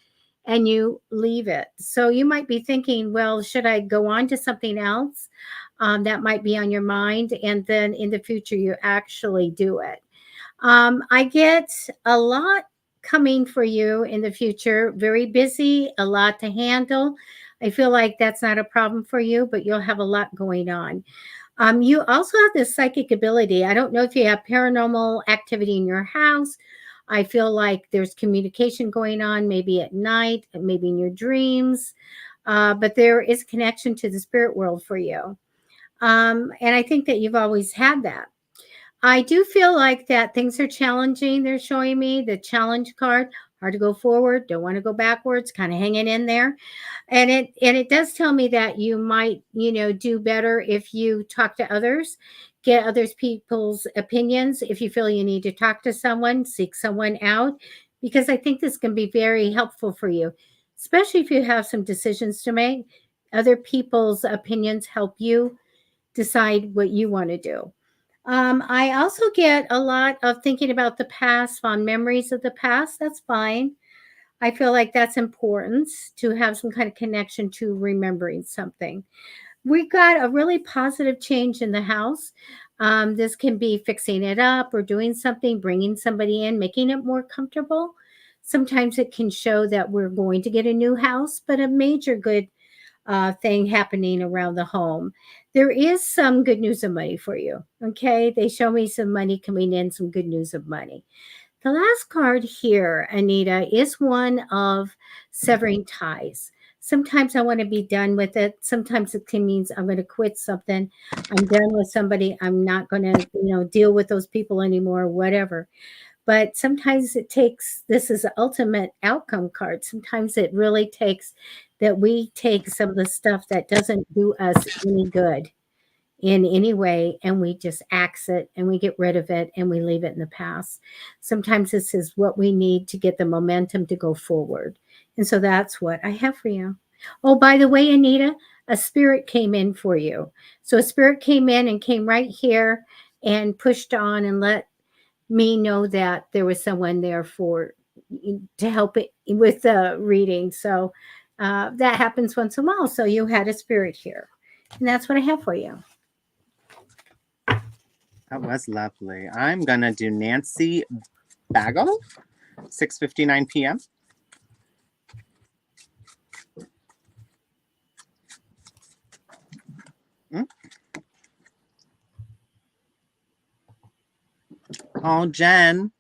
[SPEAKER 1] and you leave it. So you might be thinking, well, should I go on to something else that might be on your mind? And then in the future, you actually do it. I get a lot coming for you in the future, very busy, a lot to handle. I feel like that's not a problem for you, but you'll have a lot going on. You also have this psychic ability. I don't know if you have paranormal activity in your house. I feel like there's communication going on, maybe at night, maybe in your dreams, but there is connection to the spirit world for you. And I think that you've always had that. I do feel like that things are challenging. They're showing me the challenge card, hard to go forward, don't want to go backwards, kind of hanging in there. And it does tell me that you might, do better if you talk to others, get others people's opinions. If you feel you need to talk to someone, seek someone out, because I think this can be very helpful for you, especially if you have some decisions to make. Other people's opinions help you decide what you want to do. I also get a lot of thinking about the past, fond memories of the past. That's fine. I feel like that's important to have some kind of connection to remembering something. We got a really positive change in the house. This can be fixing it up or doing something, bringing somebody in, making it more comfortable. Sometimes it can show that we're going to get a new house, but a major good thing happening around the home. There is some good news of money for you. Okay. They show me some money coming in, some good news of money. The last card here, Anita, is one of severing ties. Sometimes I want to be done with it. Sometimes it can means I'm going to quit something. I'm done with somebody. I'm not going to, deal with those people anymore, whatever. But sometimes it takes, this is the ultimate outcome card. Sometimes it really takes that we take some of the stuff that doesn't do us any good in any way, and we just axe it and we get rid of it and we leave it in the past. Sometimes this is what we need to get the momentum to go forward. And so that's what I have for you. Oh, by the way, Anita, a spirit came in for you. So a spirit came in and came right here and pushed on and let me know that there was someone there for to help it with the reading. So that happens once in a while. So you had a spirit here. And that's what I have for you.
[SPEAKER 2] That was lovely. I'm gonna do Nancy Bagel, 6:59 p.m. Oh, Jen,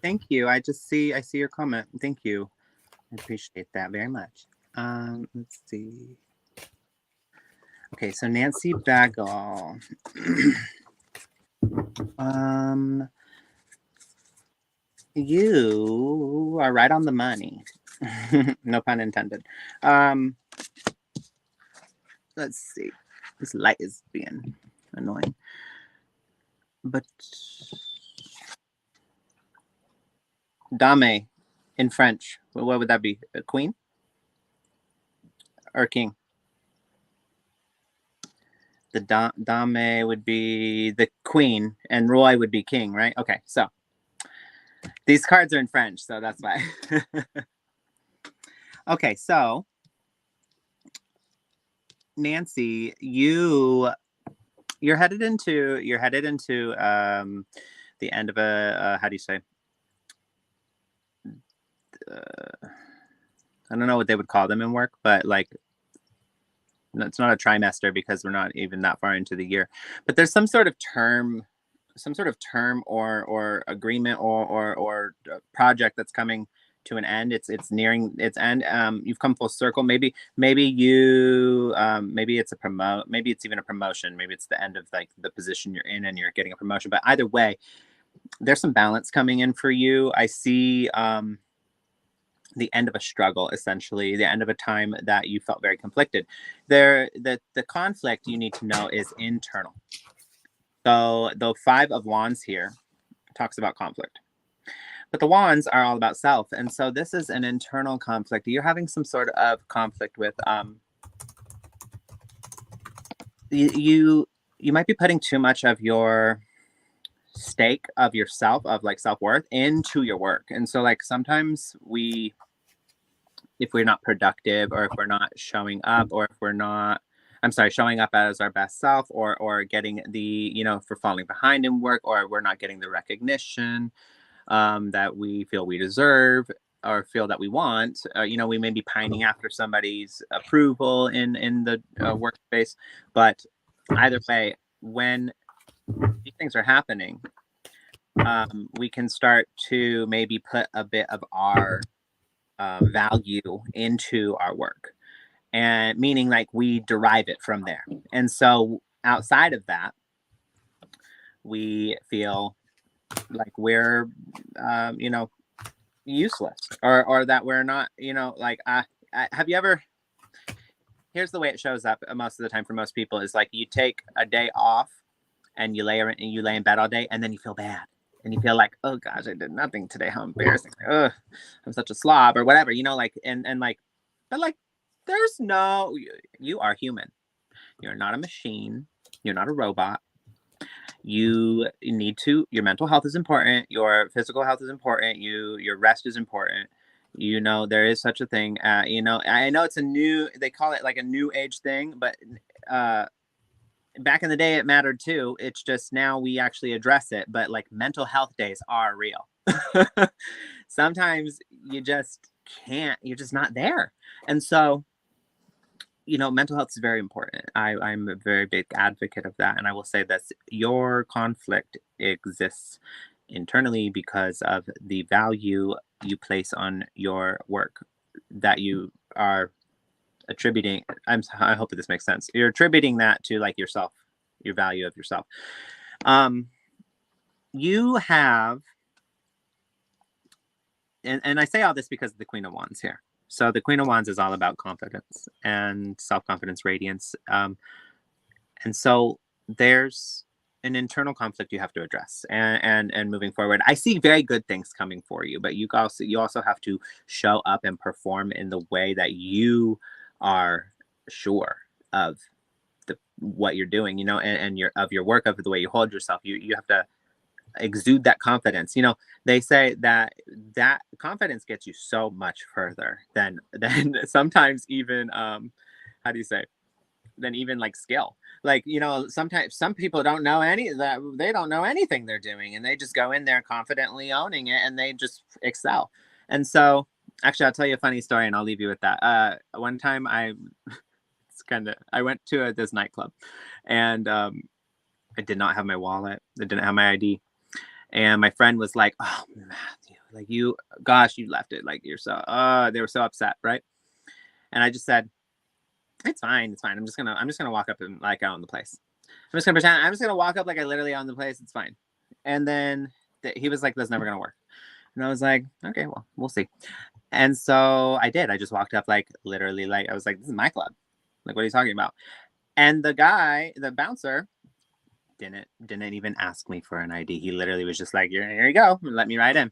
[SPEAKER 2] thank you. I see your comment. Thank you. I appreciate that very much. Let's see. Okay, so Nancy Bagel. You are right on the money. No pun intended. Let's see. This light is being annoying. But dame in French, what would that be? A queen or king? The dame would be the queen and Roy would be king, right? Okay, so these cards are in French, so that's why. Okay, so Nancy, you're headed into the end of a how do you say? I don't know what they would call them in work, but like it's not a trimester because we're not even that far into the year. But there's some sort of term or agreement or project that's coming to an end. It's nearing its end. You've come full circle. Maybe you maybe it's maybe it's even a promotion. Maybe it's the end of like the position you're in and you're getting a promotion. But either way, there's some balance coming in for you. I see the end of a struggle, essentially, the end of a time that you felt very conflicted. The conflict you need to know is internal. So the 5 of Wands here talks about conflict. But the Wands are all about self. And so this is an internal conflict. You're having some sort of conflict with you might be putting too much of your stake of yourself, of like self-worth into your work. And so like sometimes we if we're not productive, or if we're not showing up, or if we're not, I'm sorry, showing up as our best self, or getting the, if we're falling behind in work, or we're not getting the recognition that we feel we deserve or feel that we want. We may be pining after somebody's approval in the workspace, but either way, when these things are happening, we can start to maybe put a bit of our value into our work, and meaning like we derive it from there. And so outside of that, we feel like we're useless, or that we're not, like have you ever, here's the way it shows up most of the time for most people, is like you take a day off and you lay in bed all day, and then you feel bad, and you feel like, oh gosh, I did nothing today, how embarrassing, ugh, I'm such a slob, or whatever, like, and like, but like, there's no, you are human, you're not a machine, you're not a robot. You need to, your mental health is important, your physical health is important, your rest is important. There is such a thing. I know it's they call it like a new age thing, but back in the day it mattered too. It's just now we actually address it. But like, mental health days are real. Sometimes you just can't, you're just not there. And so, mental health is very important. I'm a very big advocate of that. And I will say that your conflict exists internally because of the value you place on your work that you are attributing. I hope that this makes sense. You're attributing that to like yourself, your value of yourself. You have, and I say all this because of the Queen of Wands here. So the Queen of Wands is all about confidence and self-confidence, radiance. And so there's an internal conflict you have to address, and moving forward. I see very good things coming for you, but you also have to show up and perform in the way that you are sure of what you're doing, and your work, of the way you hold yourself. You have to exude that confidence. They say that confidence gets you so much further than sometimes even how do you say, than even like skill. Like, sometimes some people don't know they don't know anything they're doing, and they just go in there confidently owning it, and they just excel. And so actually, I'll tell you a funny story, and I'll leave you with that. One time I went to this nightclub, and I did not have my wallet, I didn't have my ID. And my friend was like, oh, Matthew, like you left it. Like, you're so, they were so upset. Right. And I just said, it's fine. It's fine. I'm just going to walk up and like own the place. I'm just going to walk up like I literally own the place. It's fine. And then he was like, that's never going to work. And I was like, okay, well, we'll see. And so I did. I just walked up, like literally, like I was like, this is my club. Like, what are you talking about? And the bouncer, didn't even ask me for an ID. He literally was just like, here you go, let me right in.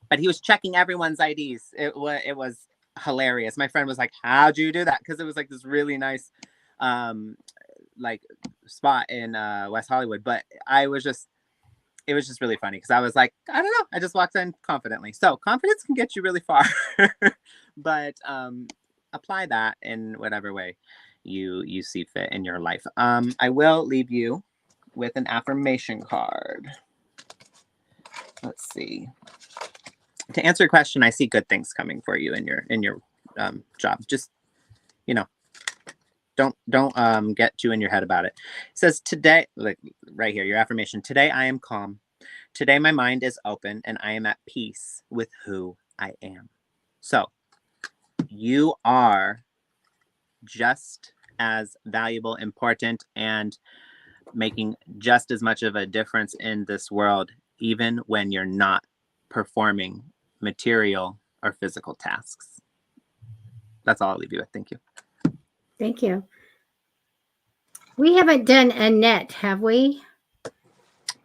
[SPEAKER 2] But he was checking everyone's IDs. It was hilarious. My friend was like, how'd you do that? Because it was like this really nice like spot in West Hollywood. But it was just really funny, because I was like, I don't know, I just walked in confidently. So confidence can get you really far. But apply that in whatever way you see fit in your life. I will leave you with an affirmation card. Let's see. To answer your question, I see good things coming for you in your job. Just, don't get too in your head about it. It says today, like right here, your affirmation: today I am calm. Today my mind is open, and I am at peace with who I am. So you are just as valuable, important, and making just as much of a difference in this world, even when you're not performing material or physical tasks. That's all I'll leave you with. Thank you.
[SPEAKER 1] Thank you. We haven't done Annette, have we?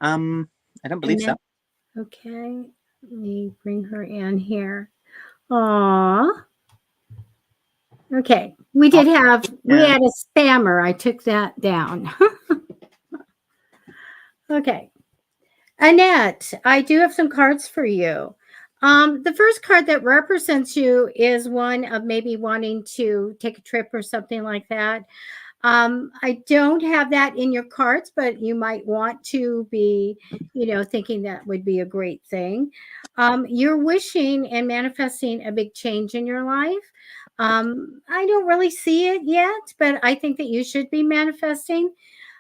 [SPEAKER 2] I don't believe
[SPEAKER 1] Annette?
[SPEAKER 2] so.
[SPEAKER 1] Okay. Let me bring her in here. Aw. Okay. We had a spammer. I took that down. Okay. Annette, I do have some cards for you. The first card that represents you is one of maybe wanting to take a trip or something like that. I don't have that in your cards, but you might want to be, thinking that would be a great thing. You're wishing and manifesting a big change in your life. I don't really see it yet, but I think that you should be manifesting.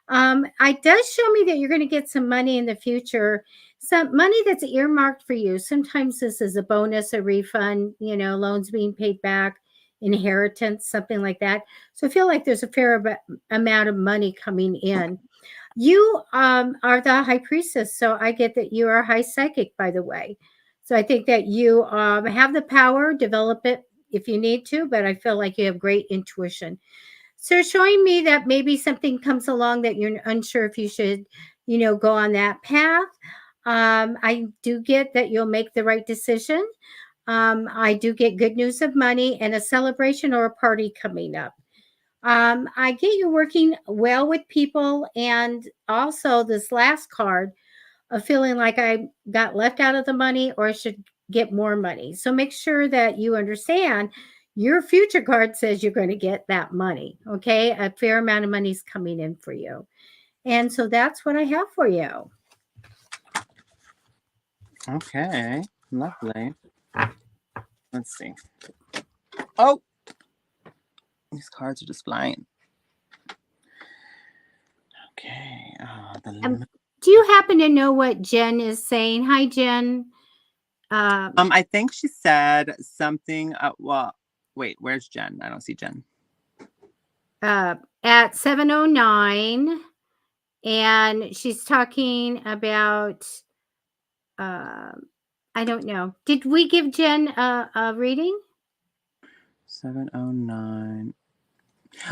[SPEAKER 1] It does show me that you're going to get some money in the future, some money that's earmarked for you. Sometimes this is a bonus, a refund, loans being paid back, inheritance, something like that. So I feel like there's a fair amount of money coming in. You are the high priestess, so I get that you are high psychic, by the way. So I think that you have the power, develop it if you need to, but I feel like you have great intuition. So showing me that maybe something comes along that you're unsure if you should, go on that path. I do get that you'll make the right decision. I do get good news of money and a celebration or a party coming up. I get you working well with people, and also this last card of feeling like I got left out of the money or I should get more money. So make sure that you understand your future card says you're going to get that money. Okay. A fair amount of money is coming in for you. And so that's what I have for you.
[SPEAKER 2] Okay, lovely. Let's see. Oh, these cards are just flying. Okay.
[SPEAKER 1] Do you happen to know what Jen is saying? Hi, Jen.
[SPEAKER 2] I think she said something. Well, wait, where's Jen? I don't see Jen.
[SPEAKER 1] At 7:09, and she's talking about. I don't know. Did we give Jen a reading?
[SPEAKER 2] 7:09.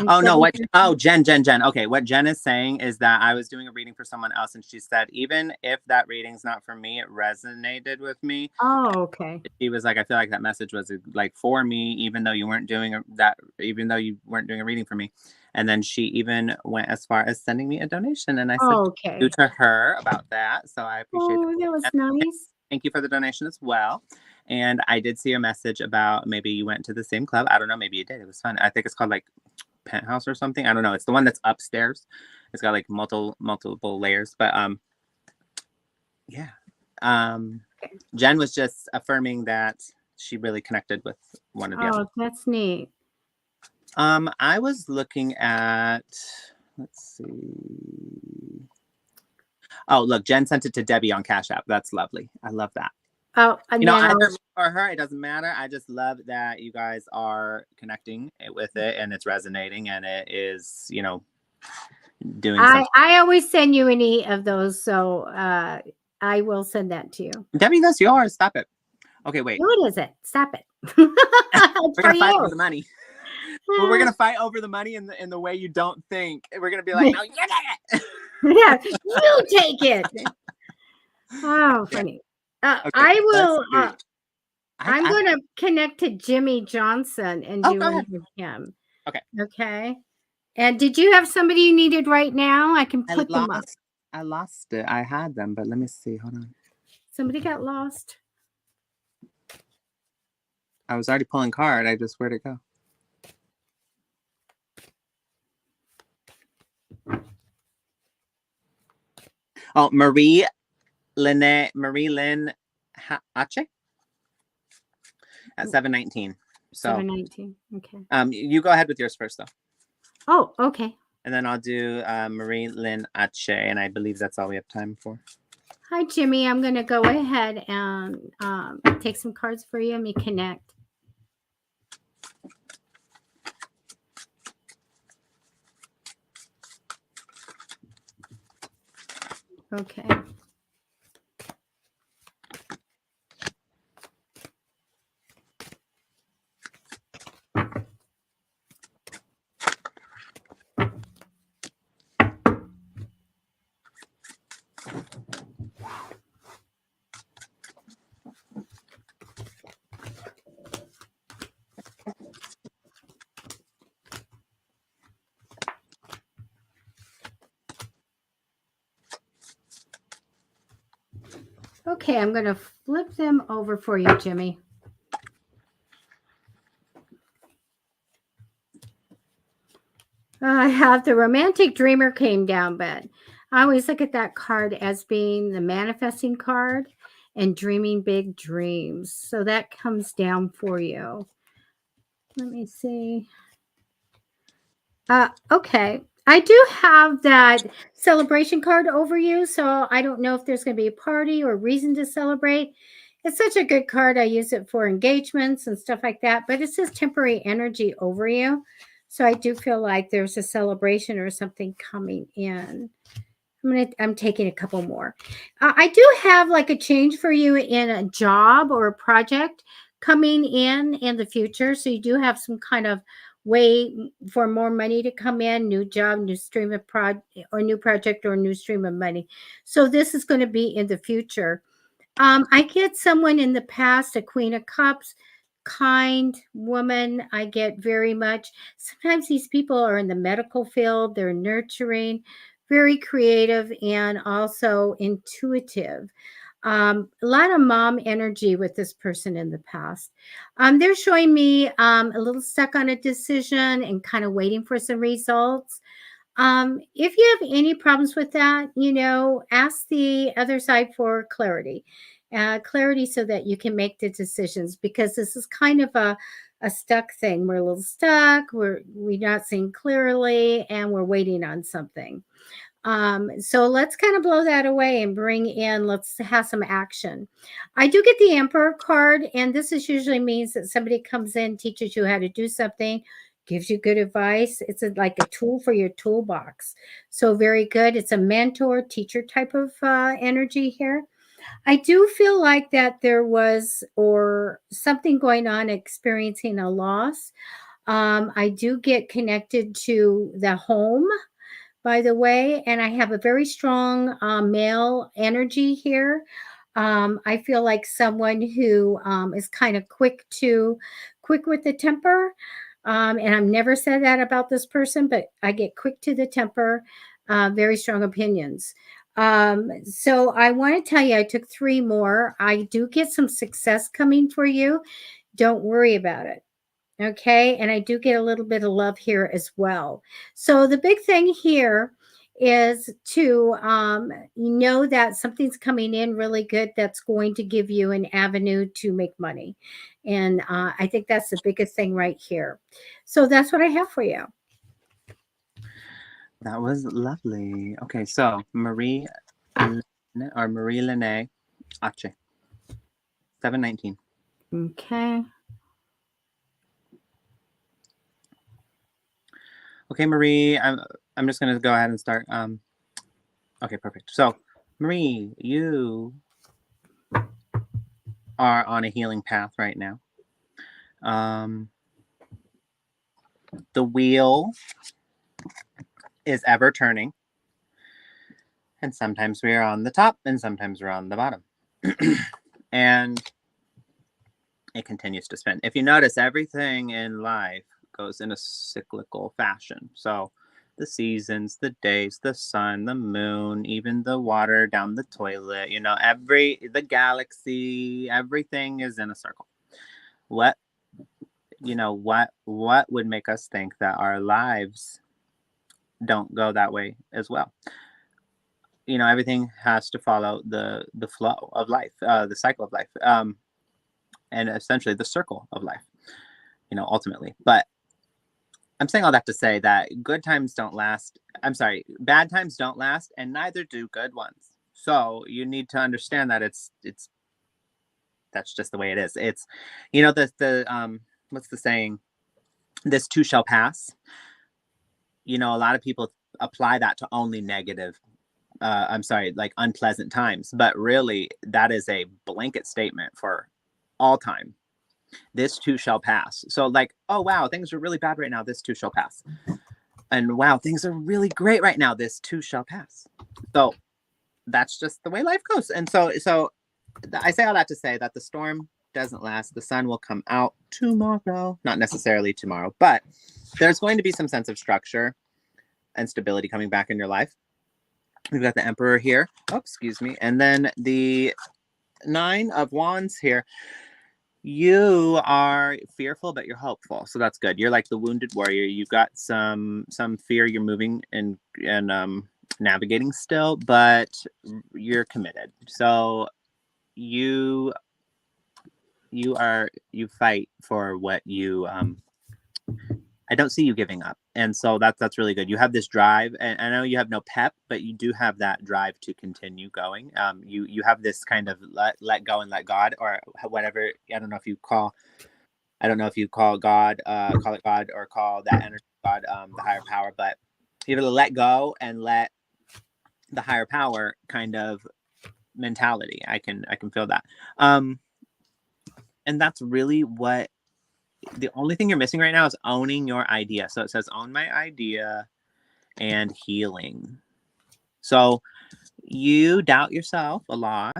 [SPEAKER 2] Oh no, what? Oh, Jen. Okay, what Jen is saying is that I was doing a reading for someone else, and she said even if that reading's not for me, it resonated with me.
[SPEAKER 1] Oh, okay.
[SPEAKER 2] She was like, I feel like that message was like for me, even though you weren't doing even though you weren't doing a reading for me. And then she even went as far as sending me a donation, and I said
[SPEAKER 1] Okay.
[SPEAKER 2] to her about that. So I appreciate
[SPEAKER 1] Oh, that was nice.
[SPEAKER 2] Thank you for the donation as well. And I did see a message about maybe you went to the same club. I don't know. Maybe you did. It was fun. I think it's called like Penthouse or something. I don't know. It's the one that's upstairs. It's got like multiple layers. But yeah. Jen was just affirming that she really connected with one of the other.
[SPEAKER 1] Oh, that's neat.
[SPEAKER 2] I was looking at, let's see. Oh, look, Jen sent it to Debbie on Cash App. That's lovely. I love that.
[SPEAKER 1] Oh, and
[SPEAKER 2] either me or her, it doesn't matter. I just love that you guys are connecting with it and it's resonating and it is, doing something.
[SPEAKER 1] I always send you any of those, so I will send that to you.
[SPEAKER 2] Debbie, that's yours. Stop it. Okay, wait.
[SPEAKER 1] What is it? Stop it.
[SPEAKER 2] We're gonna fight over the money. Well, we're gonna fight over the money in the way you don't think. We're gonna be like, no, you get it.
[SPEAKER 1] Yeah, you take it. Oh, funny.
[SPEAKER 2] Okay,
[SPEAKER 1] I will. I'm
[SPEAKER 2] I-
[SPEAKER 1] going to connect to Jimmy Johnson and do one with him.
[SPEAKER 2] Okay.
[SPEAKER 1] Okay. And did you have somebody you needed right now? I can put them up.
[SPEAKER 2] I lost it. I had them, but let me see. Hold on.
[SPEAKER 1] Somebody got lost.
[SPEAKER 2] I was already pulling card. Where'd it go? Oh, Marie Lynn Ache at 7:19. So
[SPEAKER 1] 7:19. Okay.
[SPEAKER 2] You go ahead with yours first, though.
[SPEAKER 1] Oh, okay.
[SPEAKER 2] And then I'll do Marie Lynn Ache, and I believe that's all we have time for.
[SPEAKER 1] Hi, Jimmy. I'm going to go ahead and take some cards for you. Let me connect. Okay. Okay, I'm going to flip them over for you, Jimmy. I have the romantic dreamer came down, but I always look at that card as being the manifesting card and dreaming big dreams. So that comes down for you. Let me see. Okay. I do have that celebration card over you, so I don't know if there's going to be a party or reason to celebrate. It's such a good card. I use it for engagements and stuff like that, but it says temporary energy over you. So I do feel like there's a celebration or something coming in. I'm taking a couple more. I do have like a change for you in a job or a project coming in the future. So you do have some kind of way for more money to come in, new job, new stream of or new project or new stream of money. So this is going to be in the future. I get someone in the past, a Queen of Cups, kind woman. I get very much. Sometimes these people are in the medical field, they're nurturing, very creative, and also intuitive. A lot of mom energy with this person in the past. They're showing me a little stuck on a decision and kind of waiting for some results. If you have any problems with that, ask the other side for clarity. Clarity so that you can make the decisions, because this is kind of a stuck thing. We're a little stuck, we're not seeing clearly, and we're waiting on something. So let's kind of blow that away and bring in, let's have some action. I do get the Emperor card, and this is usually means that somebody comes in, teaches you how to do something, gives you good advice. It's like a tool for your toolbox. So very good. It's a mentor, teacher type of energy here. I do feel like that there was or something going on, experiencing a loss. I do get connected to the home, by the way, and I have a very strong male energy here. I feel like someone who is kind of quick with the temper. And I've never said that about this person, but I get quick to the temper, very strong opinions. So I want to tell you, I took 3 more. I do get some success coming for you. Don't worry about it. Okay. And I do get a little bit of love here as well. So the big thing here is to know that something's coming in really good that's going to give you an avenue to make money. And I think that's the biggest thing right here. So that's what I have for you.
[SPEAKER 2] That was lovely. Okay, so Marie Lene Ache, 719.
[SPEAKER 1] Okay.
[SPEAKER 2] Okay, Marie, I'm just gonna go ahead and start. Okay, perfect. So, Marie, you are on a healing path right now. The wheel is ever turning, and sometimes we are on the top, and sometimes we're on the bottom, and it continues to spin. If you notice, everything in life goes in a cyclical fashion. So the seasons, the days, the sun, the moon, even the water down the toilet, the galaxy, everything is in a circle. What would make us think that our lives don't go that way as well? Everything has to follow the flow of life, the cycle of life, and essentially the circle of life, ultimately. But I'm saying all that to say that bad times don't last, and neither do good ones. So you need to understand that that's just the way it is. It's, what's the saying? This too shall pass. A lot of people apply that to only negative, like unpleasant times, but really that is a blanket statement for all time. This too shall pass. So like, oh wow, things are really bad right now, this too shall pass. And wow, things are really great right now, this too shall pass. So that's just the way life goes. And so I say all that to say that the storm doesn't last. The sun will come out tomorrow. Not necessarily tomorrow, but there's going to be some sense of structure and stability coming back in your life. We've got the Emperor here. Oh, excuse me. And then the Nine of Wands here. You are fearful, but you're hopeful, so that's good. You're like the wounded warrior. You've got some fear. You're moving and navigating still, but you're committed. So you fight for what you I don't see you giving up, and so that's really good. You have this drive, and I know you have no pep, but you do have that drive to continue going. You have this kind of let go and let God, or whatever. I don't know if you call God, call it God, or call that energy God, the higher power. But you have to let go and let the higher power kind of mentality. I can feel that, and that's really what. The only thing you're missing right now is owning your idea. So it says own my idea and healing. So you doubt yourself a lot.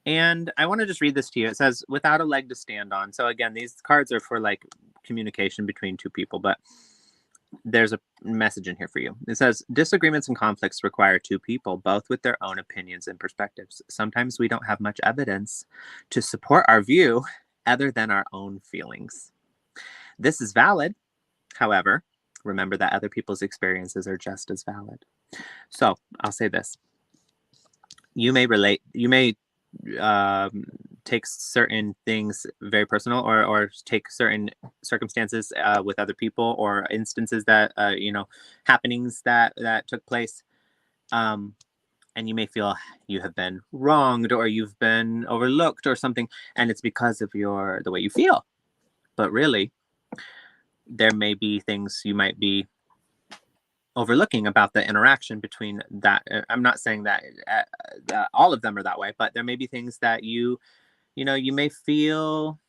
[SPEAKER 2] And I want to just read this to you. It says without a leg to stand on. So again, these cards are for like communication between two people, but there's a message in here for you. It says disagreements and conflicts require two people, both with their own opinions and perspectives. Sometimes we don't have much evidence to support our view other than our own feelings. This is valid. However, remember that other people's experiences are just as valid. So I'll say this. You may take certain things very personal, or take certain circumstances with other people, or instances that, happenings that took place. And you may feel you have been wronged, or you've been overlooked or something. And it's because of the way you feel. But really, there may be things you might be overlooking about the interaction between that. I'm not saying that all of them are that way, but there may be things that you may feel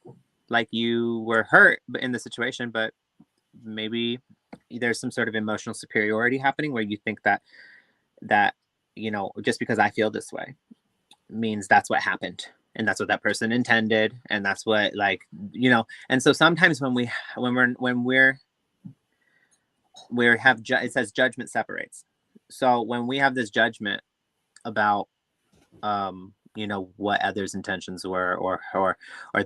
[SPEAKER 2] like you were hurt in the situation, but maybe there's some sort of emotional superiority happening where you think that just because I feel this way means that's what happened, and that's what that person intended, and that's what, and so sometimes when we it says judgment separates. So when we have this judgment about what others' intentions were, or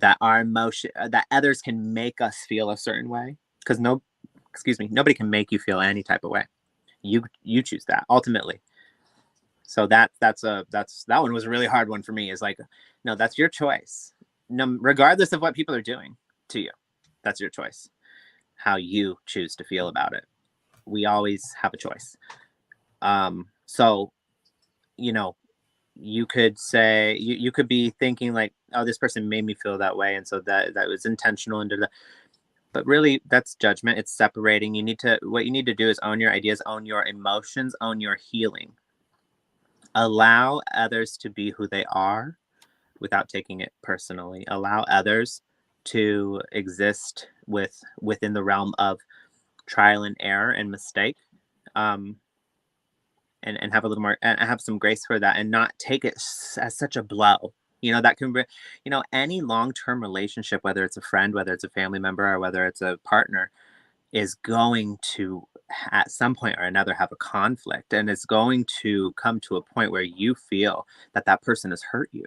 [SPEAKER 2] that our emotion, that others can make us feel a certain way, because nobody can make you feel any type of way. You choose that ultimately. So that one was a really hard one for me. Is like, no, that's your choice. No, regardless of what people are doing to you, that's your choice. How you choose to feel about it. We always have a choice. So, you could say, you could be thinking like, oh, this person made me feel that way, and so that was intentional, but really that's judgment. It's separating. What you need to do is own your ideas, own your emotions, own your healing. Allow others to be who they are without taking it personally. Allow others to exist within the realm of trial and error and mistake, and have a little more, and have some grace for that, and not take it as such a blow. That can be, any long-term relationship, whether it's a friend, whether it's a family member, or whether it's a partner, is going to at some point or another have a conflict, and it's going to come to a point where you feel that person has hurt you.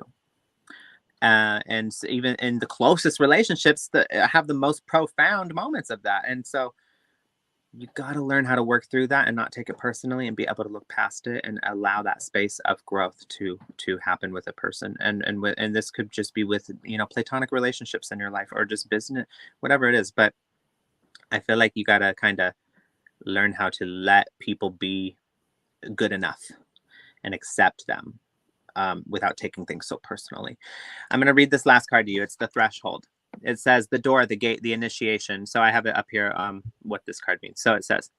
[SPEAKER 2] And even in the closest relationships that have the most profound moments of that. And so you got to learn how to work through that and not take it personally, and be able to look past it and allow that space of growth to happen with a person. And this could just be with, platonic relationships in your life, or just business, whatever it is. But I feel like you got to kind of learn how to let people be good enough and accept them, without taking things so personally. I'm going to read this last card to you. It's the Threshold. It says the door, the gate, the initiation. So I have it up here, what this card means. So it says,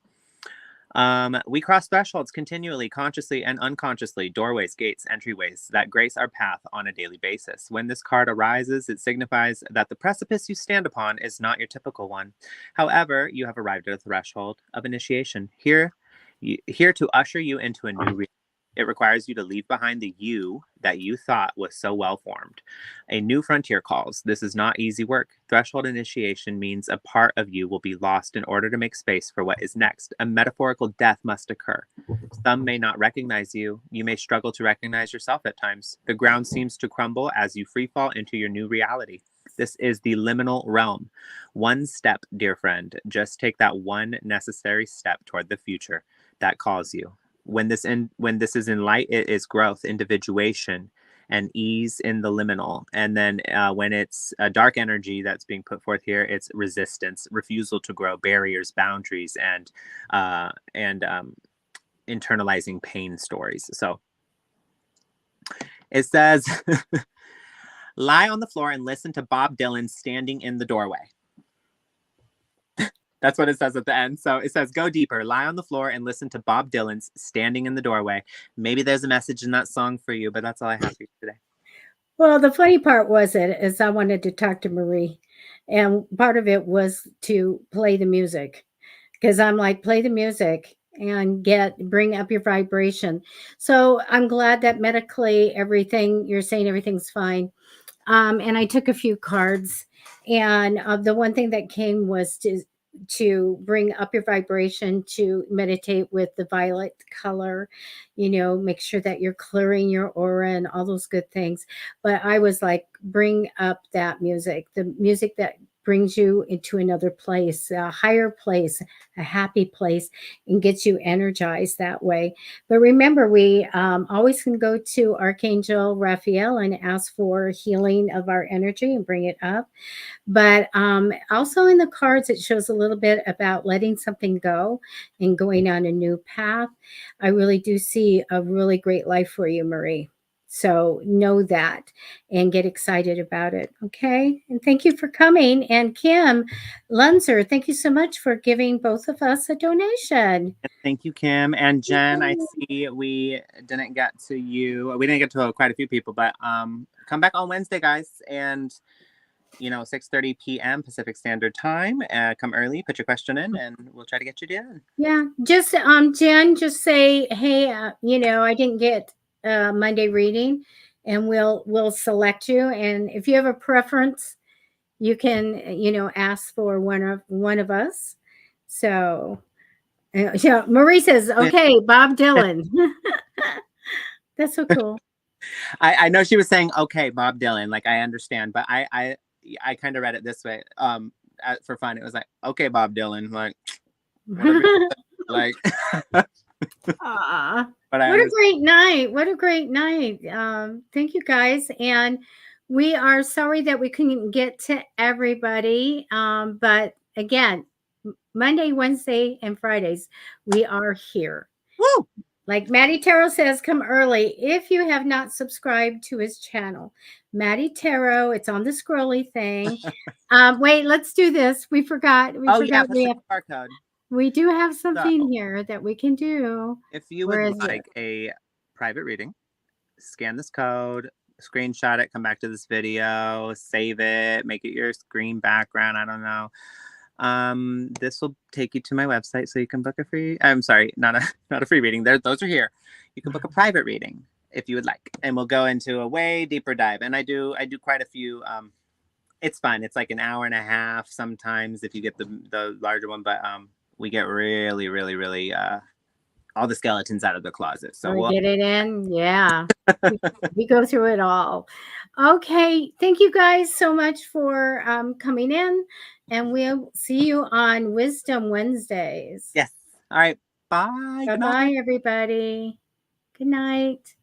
[SPEAKER 2] we cross thresholds continually, consciously and unconsciously, doorways, gates, entryways that grace our path on a daily basis. When this card arises, it signifies that the precipice you stand upon is not your typical one. However, you have arrived at a threshold of initiation, here to usher you into a new reality. It requires you to leave behind the you that you thought was so well formed. A new frontier calls. This is not easy work. Threshold initiation means a part of you will be lost in order to make space for what is next. A metaphorical death must occur. Some may not recognize you. You may struggle to recognize yourself at times. The ground seems to crumble as you free fall into your new reality. This is the liminal realm. One step, dear friend. Just take that one necessary step toward the future that calls you. When this is in light, it is growth, individuation, and ease in the liminal. And then when it's a dark energy that's being put forth here, it's resistance, refusal to grow, barriers, boundaries, and internalizing pain stories. So it says, lie on the floor and listen to Bob Dylan standing in the doorway. That's what it says at the end. So it says, go deeper, lie on the floor and listen to Bob Dylan's Standing in the Doorway. Maybe there's a message in that song for you, but that's all I have for you today.
[SPEAKER 1] Well, the funny part was is I wanted to talk to Marie, and part of it was to play the music, because I'm like, play the music and bring up your vibration. So I'm glad that medically you're saying everything's fine. And I took a few cards, and the one thing that came was to bring up your vibration, to meditate with the violet color, make sure that you're clearing your aura and all those good things. But I was like, bring up that music, the music that brings you into another place, a higher place, a happy place, and gets you energized that way. But remember, we always can go to Archangel Raphael and ask for healing of our energy and bring it up. But also in the cards, it shows a little bit about letting something go and going on a new path. I really do see a really great life for you, Marie. So know that and get excited about it. Okay. And thank you for coming. And Kim Lunzer, thank you so much for giving both of us a donation.
[SPEAKER 2] Thank you, Kim. And Jen, I see we didn't get to you. We didn't get to quite a few people, but come back on Wednesday, guys. And 6:30 p.m. Pacific Standard Time. Come early, put your question in, and we'll try to get you done.
[SPEAKER 1] Yeah. Just Jen, just say, hey, I didn't get Monday reading, and we'll select you. And if you have a preference, you can ask for one of us. So Marie says, okay, Bob Dylan. That's so cool.
[SPEAKER 2] I know she was saying, okay, Bob Dylan, like I understand, but I kind of read it this way for fun. It was like, okay, Bob Dylan, like like
[SPEAKER 1] what a great night. What a great night. Thank you guys. And we are sorry that we couldn't get to everybody. But again, Monday, Wednesday, and Fridays, we are here.
[SPEAKER 2] Woo!
[SPEAKER 1] Like Matty Tarot says, come early if you have not subscribed to his channel. Matty Tarot, it's on the scrolly thing. Wait, let's do this. We forgot.
[SPEAKER 2] Yeah, we have QR code.
[SPEAKER 1] We do have something here that we can do.
[SPEAKER 2] If you would like a private reading, scan this code, screenshot it, come back to this video, save it, make it your screen background. I don't know. This will take you to my website so you can book a free, I'm sorry, not a free reading. Those are here. You can book a private reading if you would like, and we'll go into a way deeper dive. And I do quite a few, it's fun. It's like an hour and a half sometimes if you get the larger one, but we get really, really, really all the skeletons out of the closet. So
[SPEAKER 1] we'll get it in. Yeah. we go through it all. Okay. Thank you guys so much for coming in, and we'll see you on Wisdom Wednesdays.
[SPEAKER 2] Yes. All right. Bye.
[SPEAKER 1] Bye-bye, everybody. Good night.